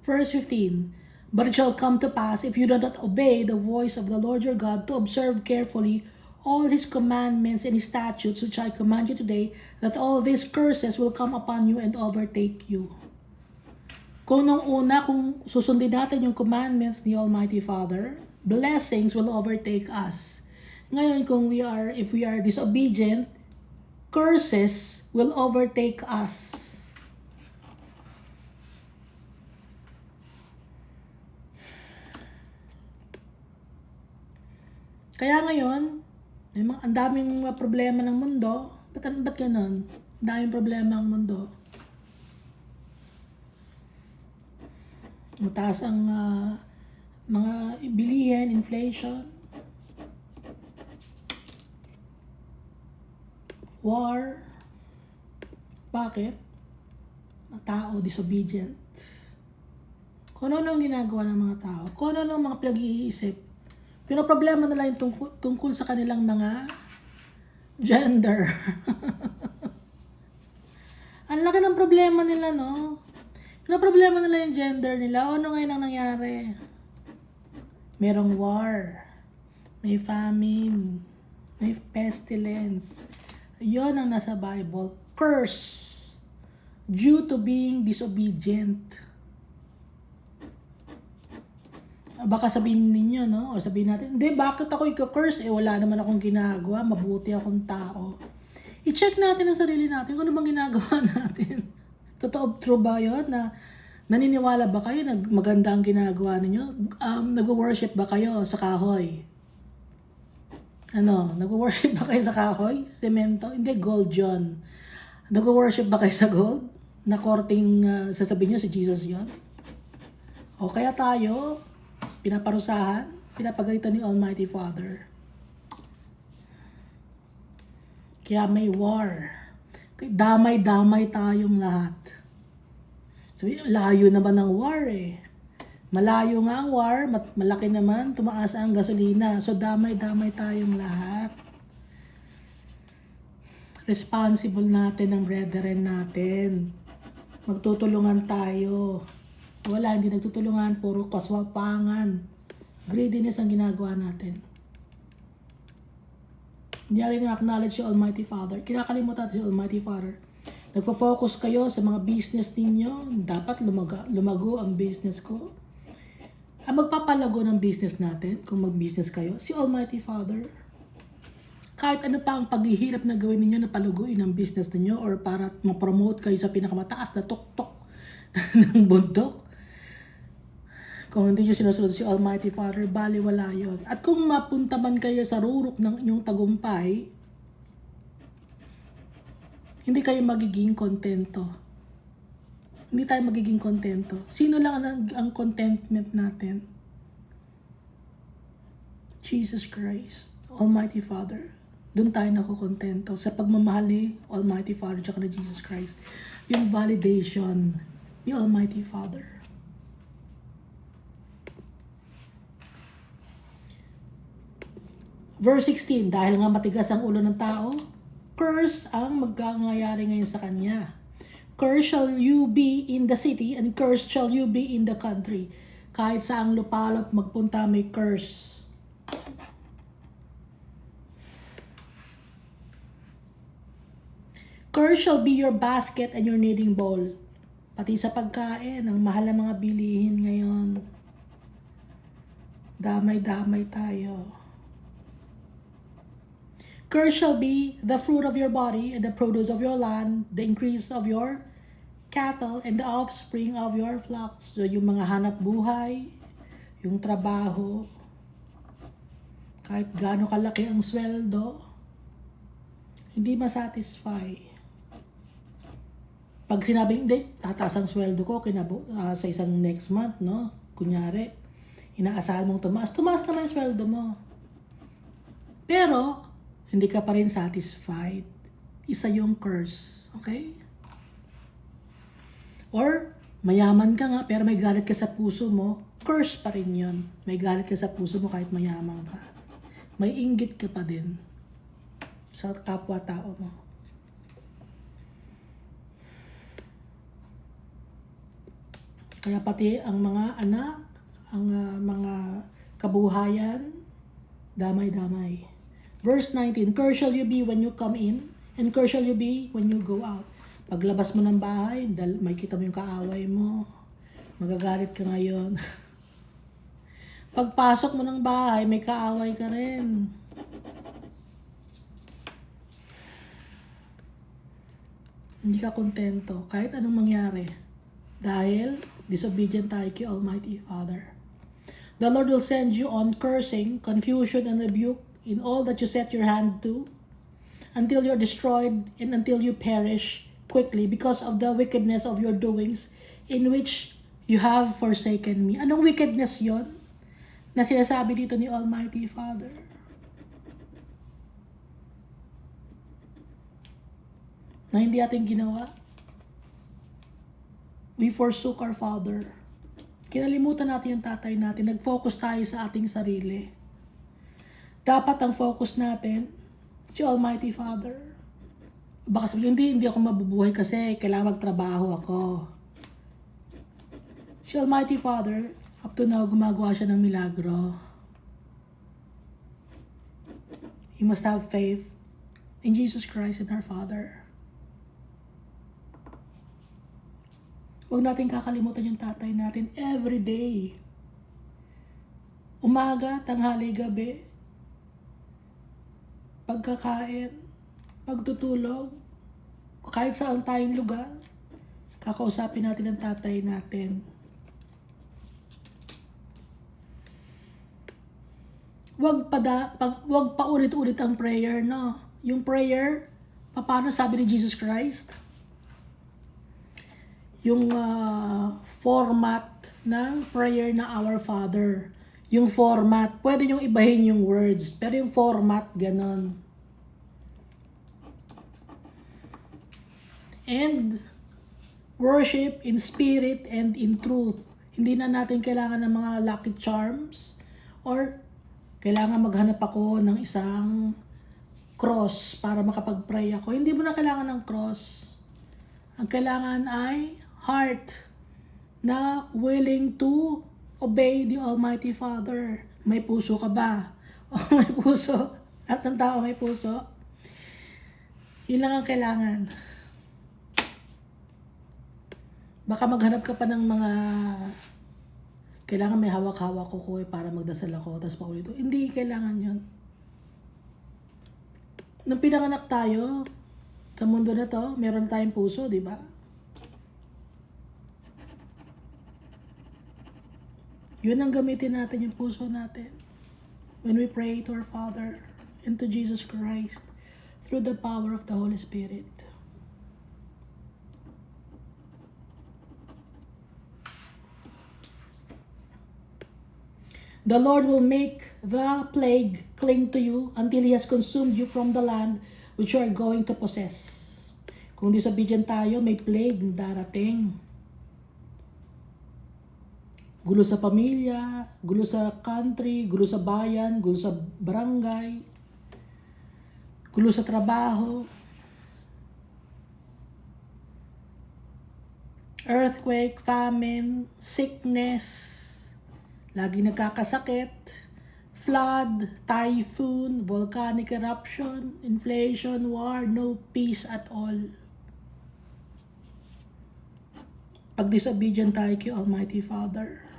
Verse 15. But it shall come to pass, if you do not obey the voice of the Lord your God, to observe carefully all his commandments and his statutes which I command you today, that all these curses will come upon you and overtake you. Kung nung una, kung susundin natin yung commandments ni Almighty Father, blessings will overtake us. Ngayon, if we are disobedient, curses will overtake us. Kaya ngayon, ang daming problema ng mundo. Ba't ganun? Ang daming problema ang mundo. Mataas ang mga bilihin, inflation. War. Bakit? Tao, disobedient. Kung ano ang ginagawa ng mga tao, kung ano ang mga pinag-iisip, pero problema nila yung tungkol sa kanilang mga gender. Ang laki ng problema nila, no? Yung problema nila yung gender nila. Ano ngayon ang nangyari? Merong war. May famine. May pestilence. Yon ang nasa Bible. Curse. Due to being disobedient. Baka sabihin ninyo, no? O sabihin natin, hindi, bakit ako i-curse? Wala naman akong ginagawa. Mabuti akong tao. I-check natin ang sarili natin kung ano bang ginagawa natin. Totoo, true ba yun? Na naniniwala ba kayo na maganda ang ginagawa ninyo? Nag-worship ba kayo sa kahoy? Nag-worship ba kayo sa kahoy? Semento? Hindi, gold yun. Nag-worship ba kayo sa gold? Na korting sasabihin nyo si Jesus yun? O kaya tayo, pinaparusahan, pinapagalitan ni Almighty Father. Kaya may war. Damay-damay tayong lahat. So, layo naman ng war eh. Malayo nga ang war, malaki naman, tumaas ang gasolina. So, damay-damay tayong lahat. Responsible natin ang brethren natin. Magtutulungan tayo. Wala, hindi nagtutulungan, puro kaswapangan. Greediness ang ginagawa natin. Hindi natin na-acknowledge si Almighty Father. Kinakalimutan natin si Almighty Father. Nagpo-focus kayo sa mga business ninyo. Dapat lumago ang business ko. Ang magpapalago ng business natin, kung mag-business kayo, si Almighty Father. Kahit ano pa ang paghihirap na gawin ninyo na paluguin ang business ninyo or para ma-promote kayo sa pinakamataas na tuktok ng bundok. Kung hindi nyo sinusunod si Almighty Father, baliwala yun. At kung mapunta man kayo sa rurok ng inyong tagumpay, hindi kayo magiging kontento. Hindi tayo magiging kontento. Sino lang ang contentment natin? Jesus Christ, Almighty Father. Doon tayo nakukontento sa pagmamahal ni Almighty Father at na Jesus Christ. Yung validation ni Almighty Father. Verse 16, dahil nga matigas ang ulo ng tao, curse ang magkangayari ngayon sa kanya. Curse shall you be in the city, and curse shall you be in the country. Kahit saang lupalop magpunta, may curse. Curse shall be your basket and your kneading bowl. Pati sa pagkain, ang mahal ng mga bilihin ngayon. Damay-damay tayo. Cursed shall be the fruit of your body, and the produce of your land, the increase of your cattle, and the offspring of your flocks. So, yung mga hanap buhay, yung trabaho, kahit gaano kalaki ang sweldo, hindi masatisfy. Pag sinabing, hindi, tataas ang sweldo ko sa isang next month, no? Kunyari, inaasahan mong tumaas naman yung sweldo mo. Pero, hindi ka pa rin satisfied. Isa yung curse. Okay? Or, mayaman ka nga, pero may galit ka sa puso mo, curse pa rin yun. May galit ka sa puso mo kahit mayaman ka. May inggit ka pa din sa kapwa-tao mo. Kaya pati ang mga anak, ang mga kabuhayan, damay-damay. Verse 19, cursed shall you be when you come in, and cursed shall you be when you go out. Paglabas mo ng bahay, may kita mo yung kaaway mo. Magagalit ka ngayon. Pagpasok mo ng bahay, may kaaway ka rin. Hindi ka kontento kahit anong mangyari. Dahil disobedient tayo kay Almighty Father. The Lord will send you on cursing, confusion, and rebuke in all that you set your hand to, until you're destroyed and until you perish quickly because of the wickedness of your doings in which you have forsaken me. Anong wickedness yon na sinasabi dito ni Almighty Father? na hindi ating ginawa. We forsook our Father. Kinalimutan natin yung tatay natin. Nag-focus tayo sa ating sarili. Dapat ang focus natin, si Almighty Father. Baka sabihin, hindi ako mabubuhay kasi kailangan magtrabaho ako. Si Almighty Father, up to now, gumagawa siya ng milagro. You must have faith in Jesus Christ and our Father. Huwag natin kakalimutan yung tatay natin every day. Umaga, tanghali, gabi. Pagkakain, pagtutulog, kahit saan tayong lugar, kakausapin natin ang tatay natin. Huwag pa ulit-ulit ang prayer, no? Yung prayer, paano sabi ni Jesus Christ? Yung format ng prayer na Our Father. Yung format, pwede yung ibahin yung words, pero yung format, ganon. And worship in spirit and in truth. Hindi na natin kailangan ng mga lucky charms or kailangan maghanap ako ng isang cross para makapag-pray ako. Hindi mo na kailangan ng cross. Ang kailangan ay heart na willing to obey the Almighty Father. May puso ka ba? O may puso? Lahat ng tao may puso? Yun lang ang kailangan. Baka maghanap ka pa ng mga kailangan may hawak-hawak ko para magdasal ako, tapos paulit. Hindi kailangan yun. Nung pinanganak tayo, sa mundo na to, meron tayong puso, di ba? Yun ang gamitin natin, yung puso natin. When we pray to our Father and to Jesus Christ through the power of the Holy Spirit. The Lord will make the plague cling to you until He has consumed you from the land which you are going to possess. Kung disobedient tayo, may plague darating. Gulo sa pamilya, gulo sa country, gulo sa bayan, gulo sa barangay, gulo sa trabaho, earthquake, famine, sickness, lagi nagkakasakit, flood, typhoon, volcanic eruption, inflation, war, no peace at all. Pag disobedient tayo kay Almighty Father,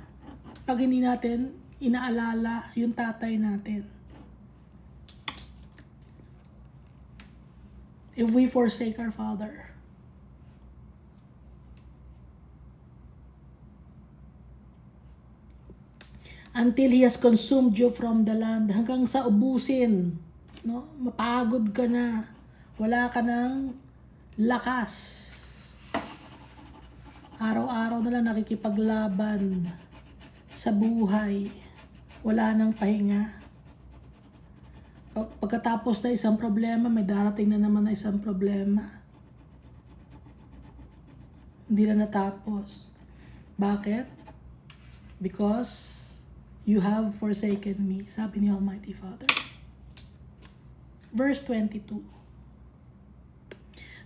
pag hindi natin inaalala yung tatay natin, if we forsake our Father, until He has consumed you from the land, hanggang sa ubusin, no? Mapagod ka na, wala ka ng lakas. Araw-araw na lang nakikipaglaban sa buhay, wala nang pahinga. Pagkatapos na isang problema, may darating na naman na isang problema. Hindi na natapos. Bakit? Because you have forsaken me, sabi ni Almighty Father. Verse 22.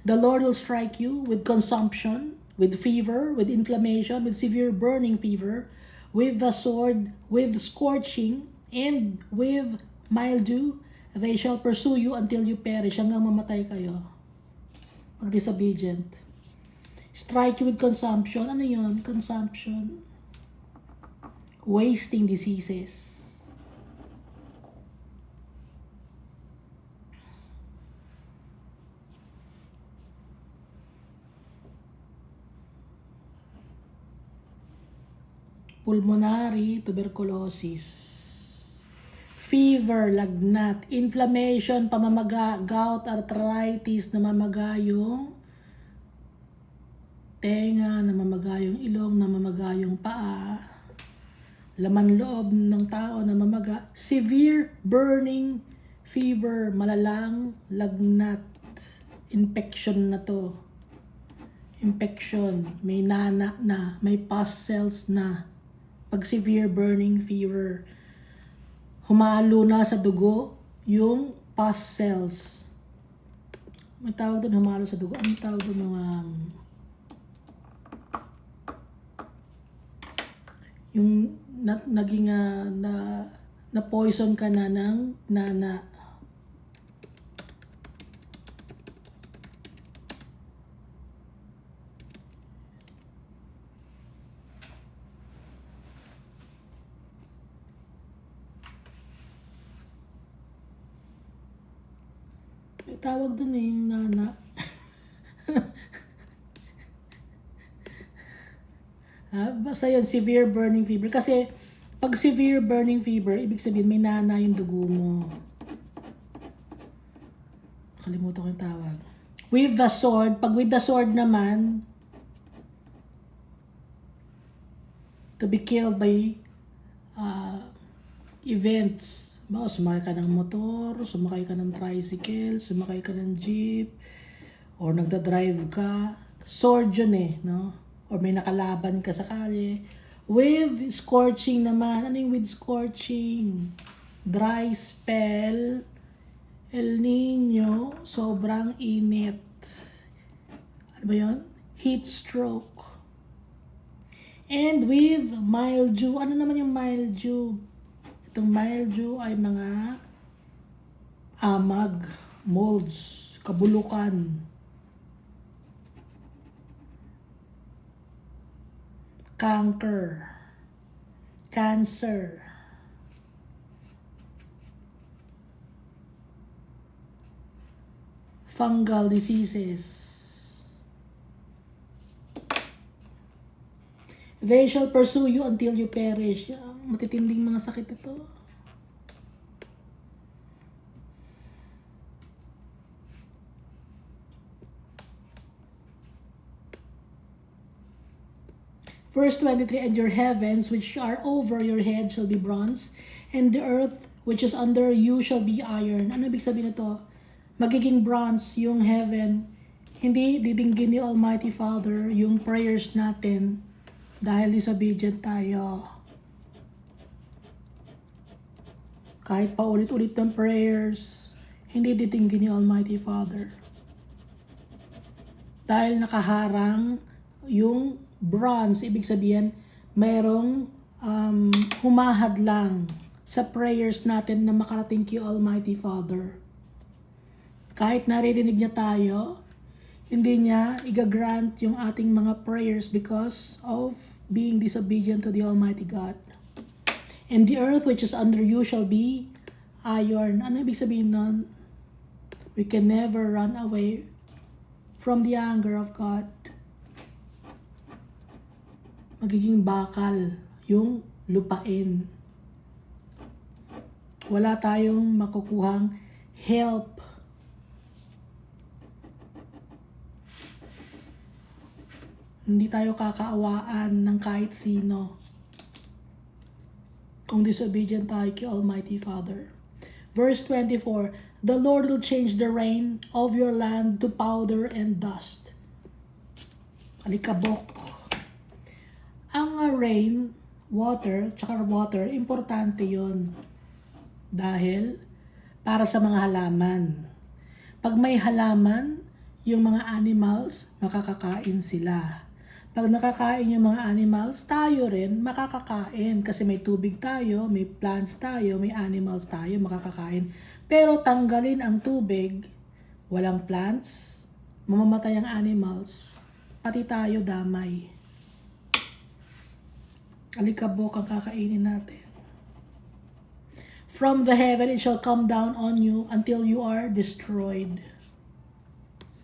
The Lord will strike you with consumption, with fever, with inflammation, with severe burning fever, with the sword, with scorching, and with mildew. They shall pursue you until you perish, hanggang mamatay kayo. Pag disobedient. Strike you with consumption. Ano yun? Consumption. Wasting diseases. Pulmonary tuberculosis. Fever, lagnat, inflammation, pamamaga, gout, arthritis, namamaga yung tenga, namamaga yung ilong, namamaga yung paa, laman loob ng tao namamaga, severe burning fever, malalang lagnat. infection na to. Infection, may nana na, may pus cells na. Pag severe burning fever, humalo na sa dugo yung pus cells. May tawag doon, humalo sa dugo. Anong tawag doon mga... yung naging na poison ka na ng nana. May tawag dun yung nana. Basta yun, severe burning fever. Kasi, pag severe burning fever, ibig sabihin may nana yung dugo mo. Kalimutan ko yung tawag. With the sword, pag with the sword naman, to be killed by events. Sumakay ka ng motor, sumakay ka ng tricycle, sumakay ka ng jeep, or nagda-drive ka. Sword yun no? Or may nakalaban ka sa kalye. With scorching naman. Ano yung with scorching? Dry spell, El Nino, sobrang init. Ano ba yun? Heat stroke. And with mildew. Ano naman yung mildew? Itong mildew ay mga amag, molds, kabulukan. Cancer. Fungal diseases. They shall pursue you until you perish. Matitinding mga sakit ito. Verse 23, and your heavens which are over your head shall be bronze, and the earth which is under you shall be iron. Ano ibig sabihin nito? Magiging bronze yung heaven. Hindi didinggin ni Almighty Father yung prayers natin dahil disobedient tayo. Kahit paulit-ulit ng prayers, hindi didinggin ni Almighty Father. Dahil nakaharang yung bronze, ibig sabihin, mayroong humahadlang sa prayers natin na makarating kay Almighty Father. Kahit naririnig niya tayo, hindi niya igagrant yung ating mga prayers because of being disobedient to the Almighty God. And the earth which is under you shall be iron. Ano ibig sabihin nun? We can never run away from the anger of God. Magiging bakal yung lupain. Wala tayong makukuhang help. Hindi tayo kakaawaan ng kahit sino kung disobedient tayo kay Almighty Father. Verse 24, the Lord will change the rain of your land to powder and dust. Alikabok. Ang rain, water, tsaka water, importante yon dahil para sa mga halaman. Pag may halaman, yung mga animals, makakakain sila. Pag nakakain yung mga animals, tayo rin makakakain. Kasi may tubig tayo, may plants tayo, may animals tayo, makakakain. Pero tanggalin ang tubig, walang plants, mamamatay ang animals, pati tayo damay. Alikabok ang kakainin natin. From the heaven it shall come down on you until you are destroyed.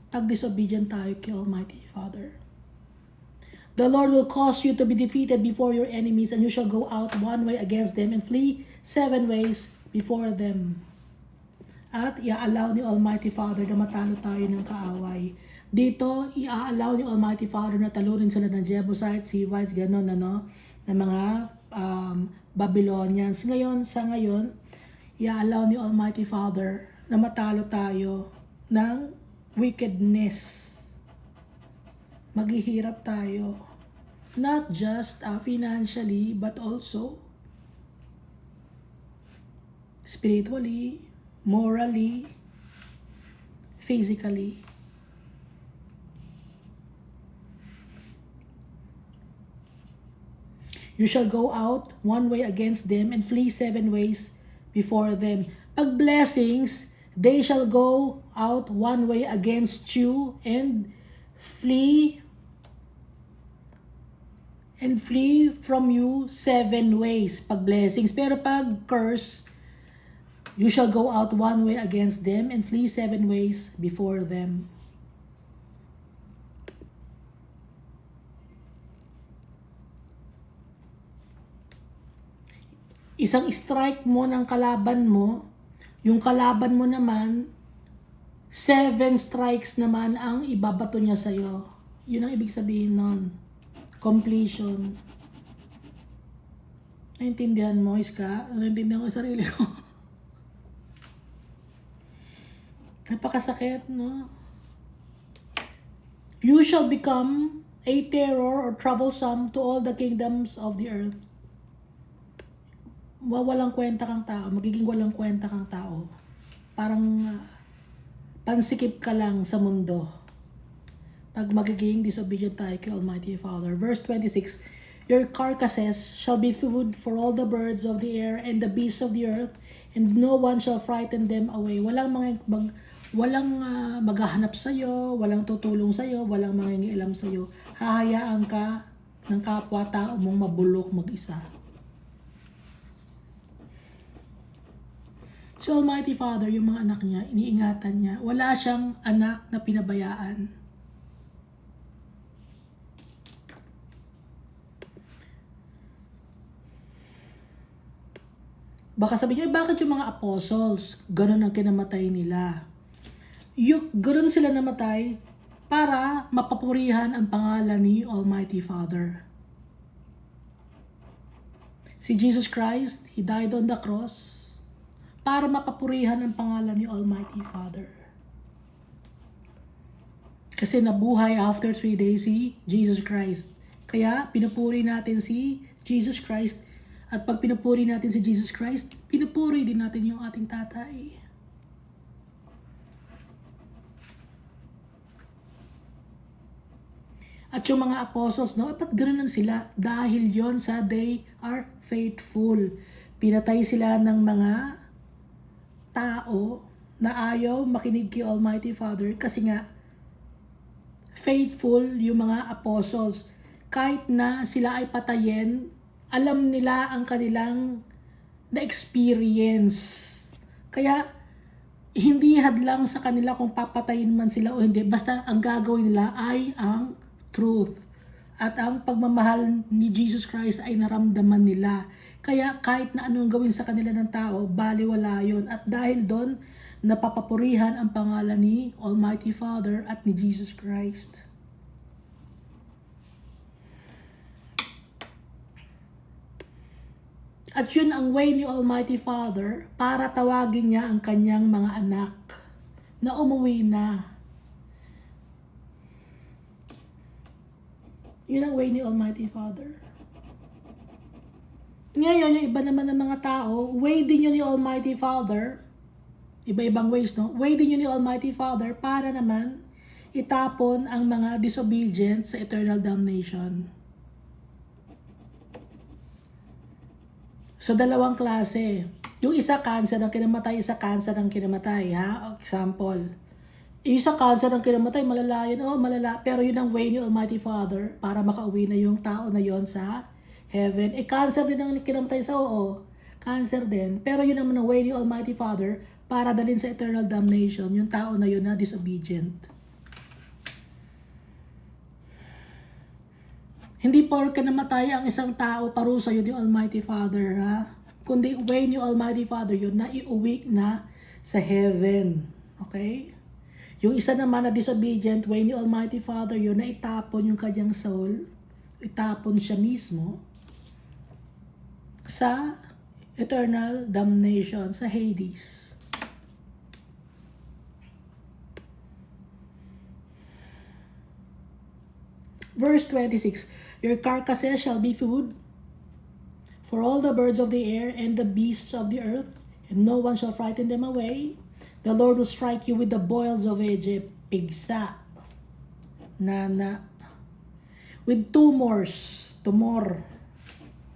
Pag disobedient tayo kay Almighty Father. The Lord will cause you to be defeated before your enemies, and you shall go out one way against them and flee 7 ways before them. At i-allow ni Almighty Father na matalo tayo ng kaaway. Dito, i-allow ni Almighty Father na talunin sila ng Jebusites, Hivites, gano'n, ng mga Babylonians. Sa ngayon, i-allow ni Almighty Father na matalo tayo ng wickedness. Maghihirap tayo. Not just financially, but also spiritually, morally, physically. You shall go out one way against them and flee 7 ways before them. Pag blessings, they shall go out one way against you and flee from you 7 ways. Pag blessings. Pero pag curse, you shall go out one way against them and flee 7 ways before them. Isang strike mo ng kalaban mo, yung kalaban mo naman, 7 strikes naman ang ibabato niya sa'yo. Yun ang ibig sabihin nun. Completion. Naintindihan mo, Iska? Naintindihan ko yung sarili ko. Napakasakit, no? You shall become a terror or troublesome to all the kingdoms of the earth. Walang kwenta kang tao, magiging walang kwenta kang tao. Parang pansikip ka lang sa mundo. Pag magiging disobedient tayo kay Almighty Father. Verse 26, your carcasses shall be food for all the birds of the air and the beasts of the earth, and no one shall frighten them away. Walang maghahanap sa'yo, walang tutulong sa'yo, walang mangingialam sa'yo. Hahayaan ka ng kapwa-tao mong mabulok mag-isa. So Almighty Father, yung mga anak niya, iniingatan niya. Wala siyang anak na pinabayaan. Baka sabihin niyo, bakit yung mga apostles, ganun ang kinamatay nila? Ganun sila namatay para mapapurihan ang pangalan ni Almighty Father. Si Jesus Christ, He died on the cross para mapapurihan ang pangalan ni Almighty Father. Kasi nabuhay after 3 days si Jesus Christ. Kaya pinupuri natin si Jesus Christ. At pag pinupuri natin si Jesus Christ, pinupuri din natin yung ating tatay. At yung mga apostles, no, ba't ganoon sila? Dahil yon sa they are faithful. Pinatay sila ng mga tao na ayaw makinig kay Almighty Father kasi nga faithful yung mga apostles. Kahit na sila ay patayin, alam nila ang kanilang na-experience. Kaya hindi hadlang sa kanila kung papatayin man sila o hindi. Basta ang gagawin nila ay ang truth. At ang pagmamahal ni Jesus Christ ay naramdaman nila. Kaya kahit na anong gawin sa kanila ng tao, baliwala yun. At dahil doon, napapapurihan ang pangalan ni Almighty Father at ni Jesus Christ. At yun ang way ni Almighty Father para tawagin niya ang kanyang mga anak na umuwi na. Yun ang way ni Almighty Father. Ngayon, yung iba naman ng mga tao, way din yun ni Almighty Father, iba-ibang ways, no? Way din yun ni Almighty Father para naman itapon ang mga disobedient sa eternal damnation. So, dalawang klase. Yung isa cancer ang kinamatay, isa cancer ang kinamatay, ha? Example. Isa cancer ang kinamatay, malala yun, malala. Pero yun ang way ni Almighty Father para makauwi na yung tao na yon sa heaven. Cancer din ang kinamatay sa cancer din. Pero yun naman ang way ni Almighty Father para dalhin sa eternal damnation yung tao na yun na disobedient. Hindi porke namatay ang isang tao parusa yun ni Almighty Father, ha? Kundi way ni Almighty Father yun na iuwi na sa heaven. Okay? Yung isa naman na disobedient, way ni Almighty Father yun na itapon yung kanyang soul, itapon siya mismo sa eternal damnation, sa Hades. Verse 26, your carcasses shall be food for all the birds of the air and the beasts of the earth, and no one shall frighten them away. The Lord will strike you with the boils of Egypt, pigsa, nana, with tumor,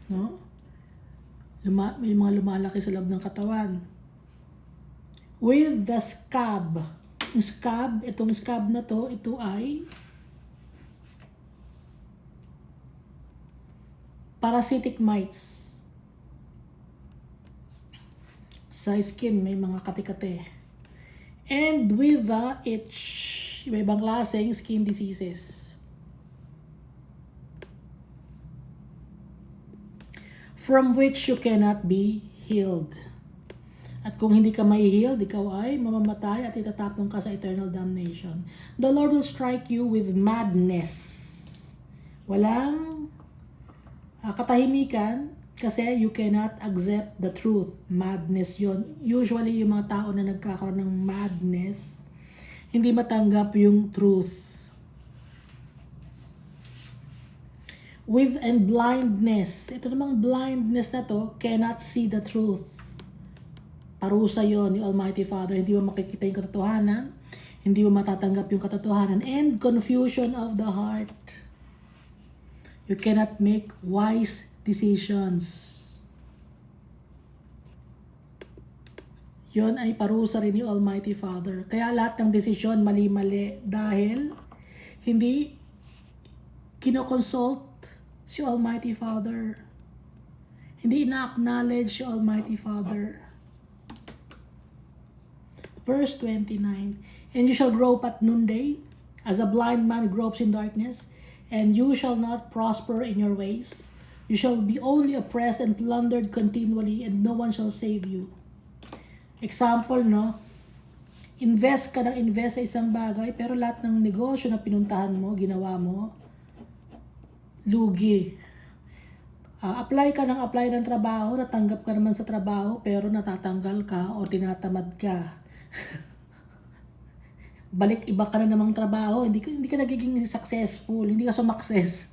no? May mga lumalaki sa loob ng katawan. With the scab. Yung scab, itong scab na to, ito ay parasitic mites. Sa skin, may mga kati-kati. And with the itch, iba-ibang klaseng skin diseases. From which you cannot be healed. At kung hindi ka may healed, ikaw ay mamamatay at itatapon ka sa eternal damnation. The Lord will strike you with madness. Walang katahimikan kasi you cannot accept the truth. Madness yon. Usually yung mga tao na nagkakaroon ng madness, hindi matanggap yung truth. With and blindness. Ito namang blindness na to, cannot see the truth. Parusa yon ni Almighty Father. Hindi mo makikita yung katotohanan. Hindi mo matatanggap yung katotohanan. And confusion of the heart. You cannot make wise decisions. Yon ay parusa rin ni Almighty Father. Kaya lahat ng desisyon mali-mali dahil hindi kinoconsult si Almighty Father. Hindi ina-acknowledge si Almighty Father. Verse 29, and you shall grope at noonday, as a blind man gropes in darkness, and you shall not prosper in your ways. You shall be only oppressed and plundered continually, and no one shall save you. Example, no? Invest ka ng invest sa isang bagay, pero lahat ng negosyo na pinuntahan mo, ginawa mo, lugi. Apply ka ng trabaho, natanggap ka naman sa trabaho, pero natatanggal ka o tinatamad ka. Balik iba ka na namang trabaho, hindi ka nagiging successful, hindi ka sumakses.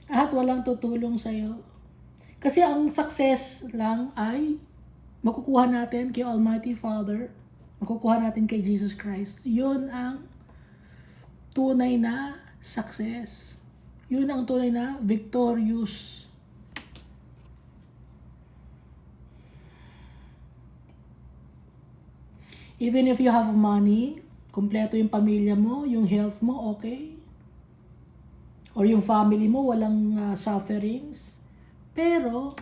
At walang tutulong sa'yo. Kasi ang success lang ay makukuha natin kay Almighty Father, makukuha natin kay Jesus Christ. Yun ang tunay na success. Yun ang tunay na victorious. Even if you have money, kumpleto yung pamilya mo, yung health mo, okay? Or yung family mo, walang sufferings. Pero,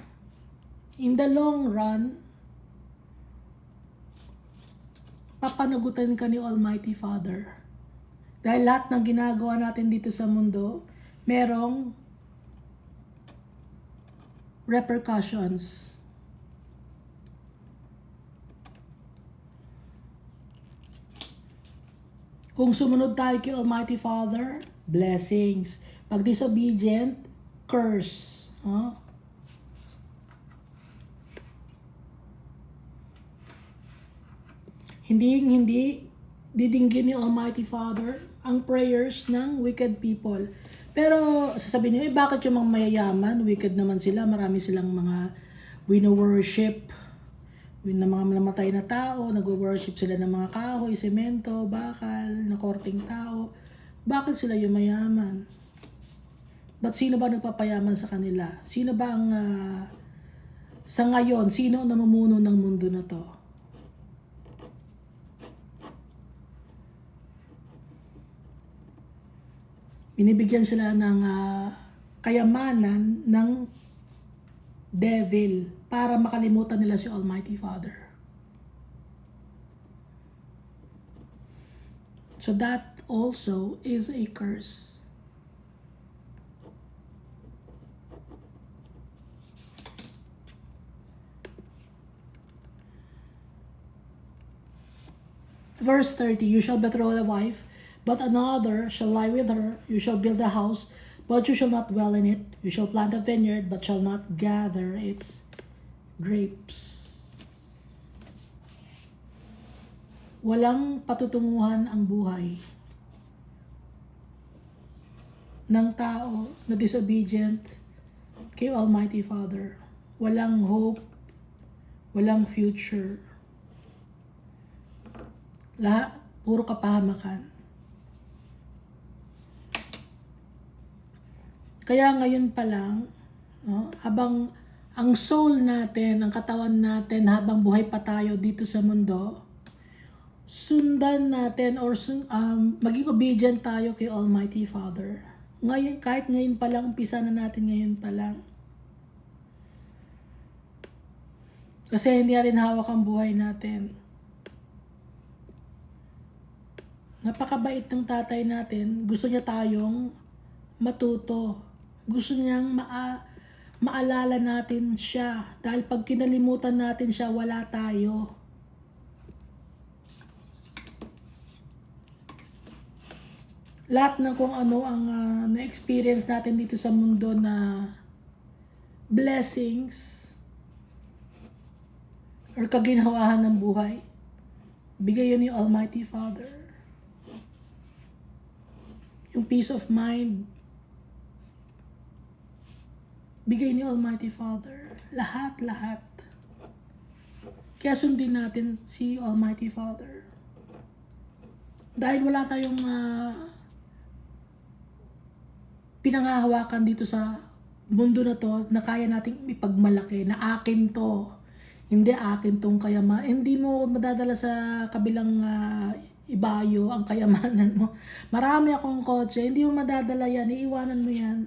in the long run, papanagutan ka ni Almighty Father. Dahil lahat ng ginagawa natin dito sa mundo, merong repercussions. Kung sumunod tayo kay Almighty Father, blessings. Pag disobedient, curse. Hindi didinggin ni Almighty Father ang prayers ng wicked people. Pero sasabihin niyo, bakit yung mga mayayaman, wicked naman sila, marami silang mga wino-worship na mga namatay na tao, nag-worship sila ng mga kahoy, semento, bakal, na korting tao. Bakit sila yung mayaman? Ba't sino ba nagpapayaman sa kanila? Sino ba ang, sa ngayon, sino ang namumuno ng mundo na to? Binibigyan sila ng kayamanan ng devil para makalimutan nila si Almighty Father. So that also is a curse. Verse 30, you shall betroth a wife, but another shall lie with her. You shall build a house, but you shall not dwell in it. You shall plant a vineyard, but shall not gather its grapes. Walang patutunguhan ang buhay. ng tao na disobedient kay Almighty Father. Walang hope, walang future. Lahat, puro kapahamakan. Kaya ngayon pa lang, no, habang ang soul natin, ang katawan natin, habang buhay pa tayo dito sa mundo, sundan natin or maging obedient tayo kay Almighty Father. Ngayon, kahit ngayon pa lang, umpisa na natin ngayon pa lang. Kasi hindi natin hawak ang buhay natin. Napakabait ng tatay natin. Gusto niya tayong matuto. Gusto niyang maalala natin siya. Dahil pag kinalimutan natin siya, wala tayo. Lahat ng kung ano ang na-experience natin dito sa mundo na blessings or kaginhawahan ng buhay, bigay yun ni Almighty Father. Yung peace of mind, bigay ni Almighty Father. Lahat. Kaya sundin natin si Almighty Father. Dahil wala tayong pinanghahawakan dito sa mundo na to na kaya nating ipagmalaki na akin to. Hindi akin tong kayamanan. Hindi mo madadala sa kabilang ibayo ang kayamanan mo. Marami akong kotse, hindi mo madadala yan. Iiwanan mo yan.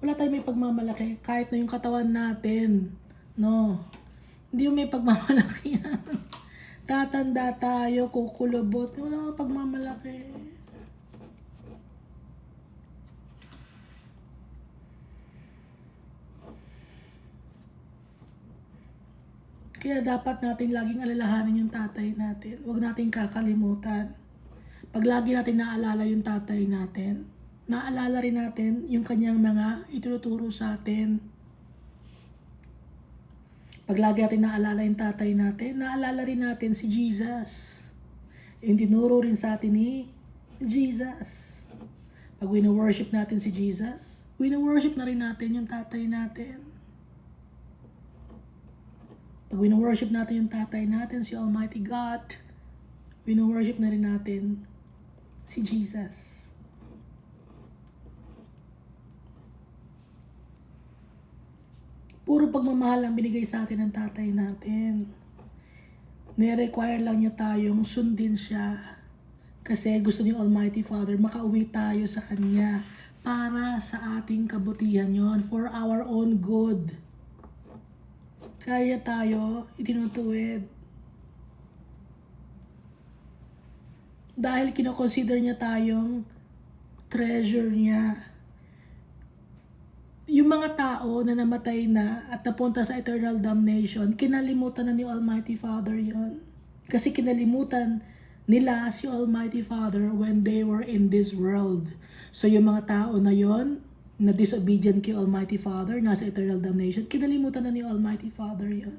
Wala tayong may pagmamalaki. Kahit na yung katawan natin. No. Hindi mo may pagmamalaki yan. Tatanda tayo, kukulubot. Wala mga pagmamalaki. Kaya dapat natin laging alalahanin yung tatay natin. Huwag natin kakalimutan. Pag lagi natin naalala yung tatay natin, naalala rin natin yung kanyang mga itinuturo sa atin. Pag lagi natin naalala yung tatay natin, naalala rin natin si Jesus. Yung tinuro rin sa atin ni Jesus. Pag wino-worship natin si Jesus, wino-worship na rin natin yung tatay natin. Pag wino-worship natin yung tatay natin, si Almighty God, wino-worship na rin natin si Jesus. Puro pagmamahal ang binigay sa atin ng tatay natin. Nire-require lang niya tayong sundin siya. Kasi gusto ni Almighty Father, makauwi tayo sa Kanya para sa ating kabutihan yon, for our own good. Kaya tayo itinutuwid. Dahil kinoconsider niya tayong treasure niya. Yung mga tao na namatay na at napunta sa eternal damnation, kinalimutan na ni Almighty Father yon. Kasi kinalimutan nila si Almighty Father when they were in this world. So yung mga tao na yon, na disobedient kay Almighty Father, nasa eternal damnation, kinalimutan na ni Almighty Father yon.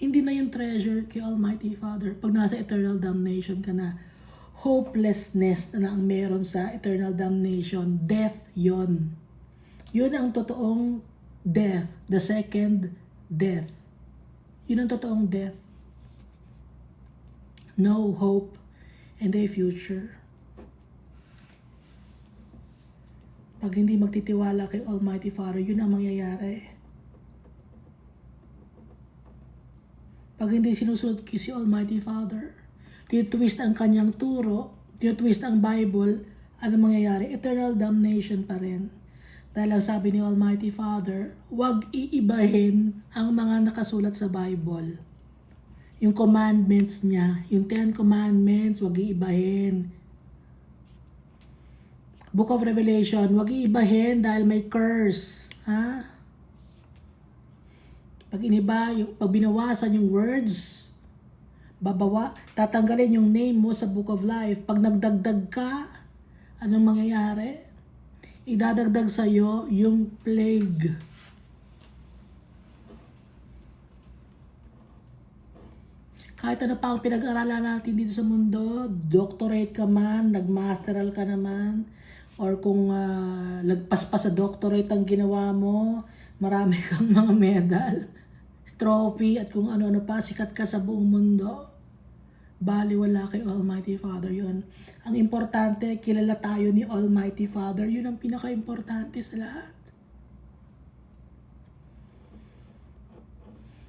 Hindi na yung treasure kay Almighty Father. Pag nasa eternal damnation ka na, hopelessness na ang meron sa eternal damnation, death yon. Yun ang totoong death, the second death. Yun ang totoong death. No hope in the future. Pag hindi magtitiwala kay Almighty Father, yun ang mangyayari. Pag hindi sinusunod si Almighty Father, tinutwist ang kanyang turo, tinutwist ang Bible, ano mangyayari? Eternal damnation pa rin. Dahil ang sabi ni Almighty Father, huwag iibahin ang mga nakasulat sa Bible. Yung commandments niya, yung 10 commandments, huwag iibahin. Book of Revelation, huwag iibahin dahil may curse. Ha? Pag iniba, pag binawasan yung words, tatanggalin yung name mo sa Book of Life. Pag nagdagdag ka, anong mangyayari? Idadagdag sa'yo yung plague. Kahit ano pa ang pinag-aralan natin dito sa mundo, doctorate ka man, nagmasteral ka naman, or kung lagpas pa sa doctorate ang ginawa mo, marami kang mga medal, trophy, at kung ano-ano pa, sikat ka sa buong mundo, baliwala kay Almighty Father yun. Ang importante, kilala tayo ni Almighty Father. Yun ang pinaka-importante sa lahat.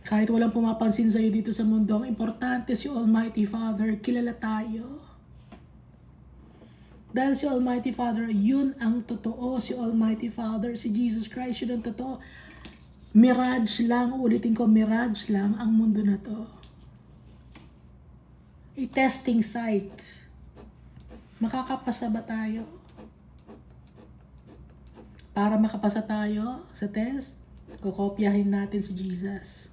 Kahit walang pumapansin sa'yo dito sa mundo, ang importante si Almighty Father, kilala tayo. Dahil si Almighty Father, yun ang totoo. Si Almighty Father, si Jesus Christ, yun ang totoo. Mirage lang, ulitin ko, mirage lang ang mundo na to. A testing site. Makakapasa ba tayo? Para makapasa tayo sa test, kukopyahin natin si Jesus.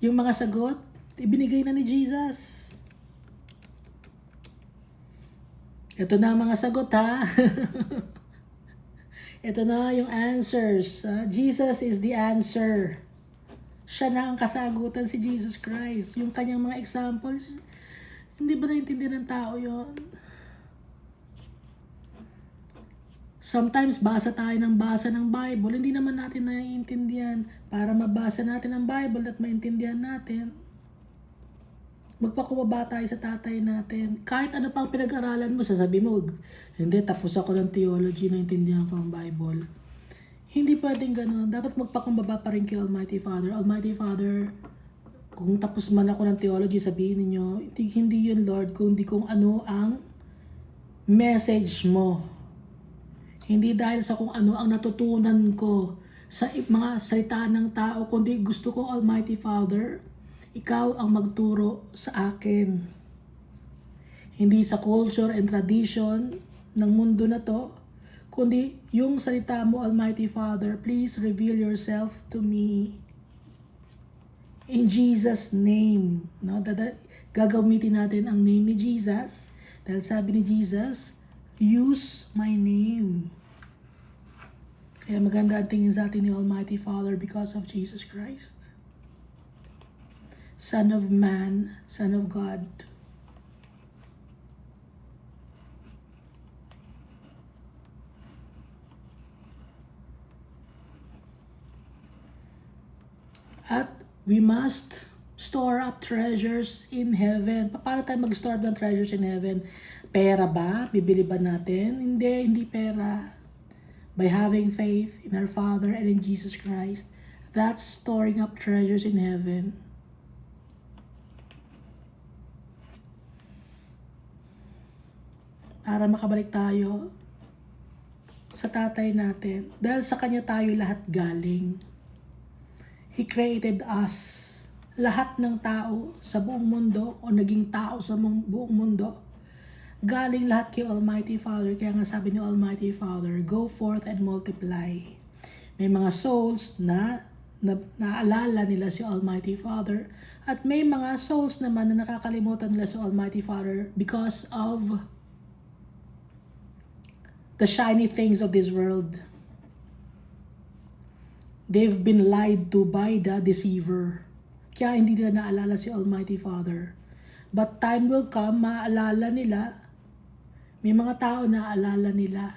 Yung mga sagot, ibinigay na ni Jesus. Ito na ang mga sagot, ha? Ito na yung answers. Jesus is the answer. Siya na ang kasagutan, si Jesus Christ. Yung kanyang mga examples, hindi ba naintindihan ng tao yon? Sometimes basa tayo ng basa ng Bible, hindi naman natin naiintindihan. Para mabasa natin ang Bible at maintindihan natin, magpakumbaba tayo sa tatay natin. Kahit ano pang pinag-aralan mo, sasabihin mo, hindi, tapos ako ng theology, naintindihan ko ang Bible. Hindi pwedeng gano'n. Dapat magpakumbaba pa rin kay Almighty Father. Almighty Father, kung tapos man ako ng theology, sabihin niyo, hindi yun, Lord, kundi kung ano ang message mo. Hindi dahil sa kung ano ang natutunan ko sa mga salita ng tao, kundi gusto ko, Almighty Father, ikaw ang magturo sa akin. Hindi sa culture and tradition ng mundo na to, kundi yung salita mo, Almighty Father, please reveal yourself to me. In Jesus' name. No? Gagamitin natin ang name ni Jesus. Dahil sabi ni Jesus, use my name. Kaya maganda ang tingin sa atin ni Almighty Father because of Jesus Christ. Son of Man, Son of God. At we must store up treasures in heaven. Paano tayo mag-store up ng treasures in heaven? Pera ba? Bibili ba natin? Hindi pera. By having faith in our Father and in Jesus Christ, that's storing up treasures in heaven. Para makabalik tayo sa tatay natin. Dahil sa kanya tayo lahat galing. He created us. Lahat ng tao sa buong mundo o naging tao sa buong mundo, galing lahat kay Almighty Father. Kaya nga sabi ni Almighty Father, go forth and multiply. May mga souls na naalala nila si Almighty Father. At may mga souls naman na nakakalimutan nila si Almighty Father because of the shiny things of this world. They've been lied to by the deceiver. Kaya hindi nila naalala si Almighty Father. But time will come, maaalala nila. May mga tao naaalala nila.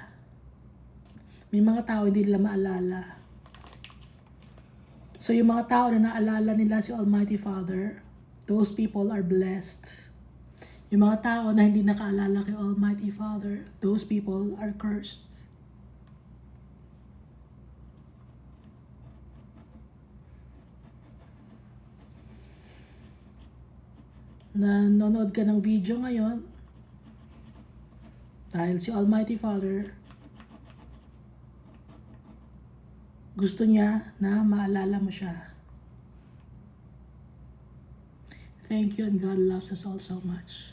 May mga tao hindi nila maalala. So yung mga tao na naalala nila si Almighty Father, those people are blessed. Yung mga tao na hindi nakaalala kay Almighty Father, those people are cursed. Nanonood ka ng video ngayon, dahil si Almighty Father, gusto niya na maalala mo siya. Thank you, and God loves us all so much.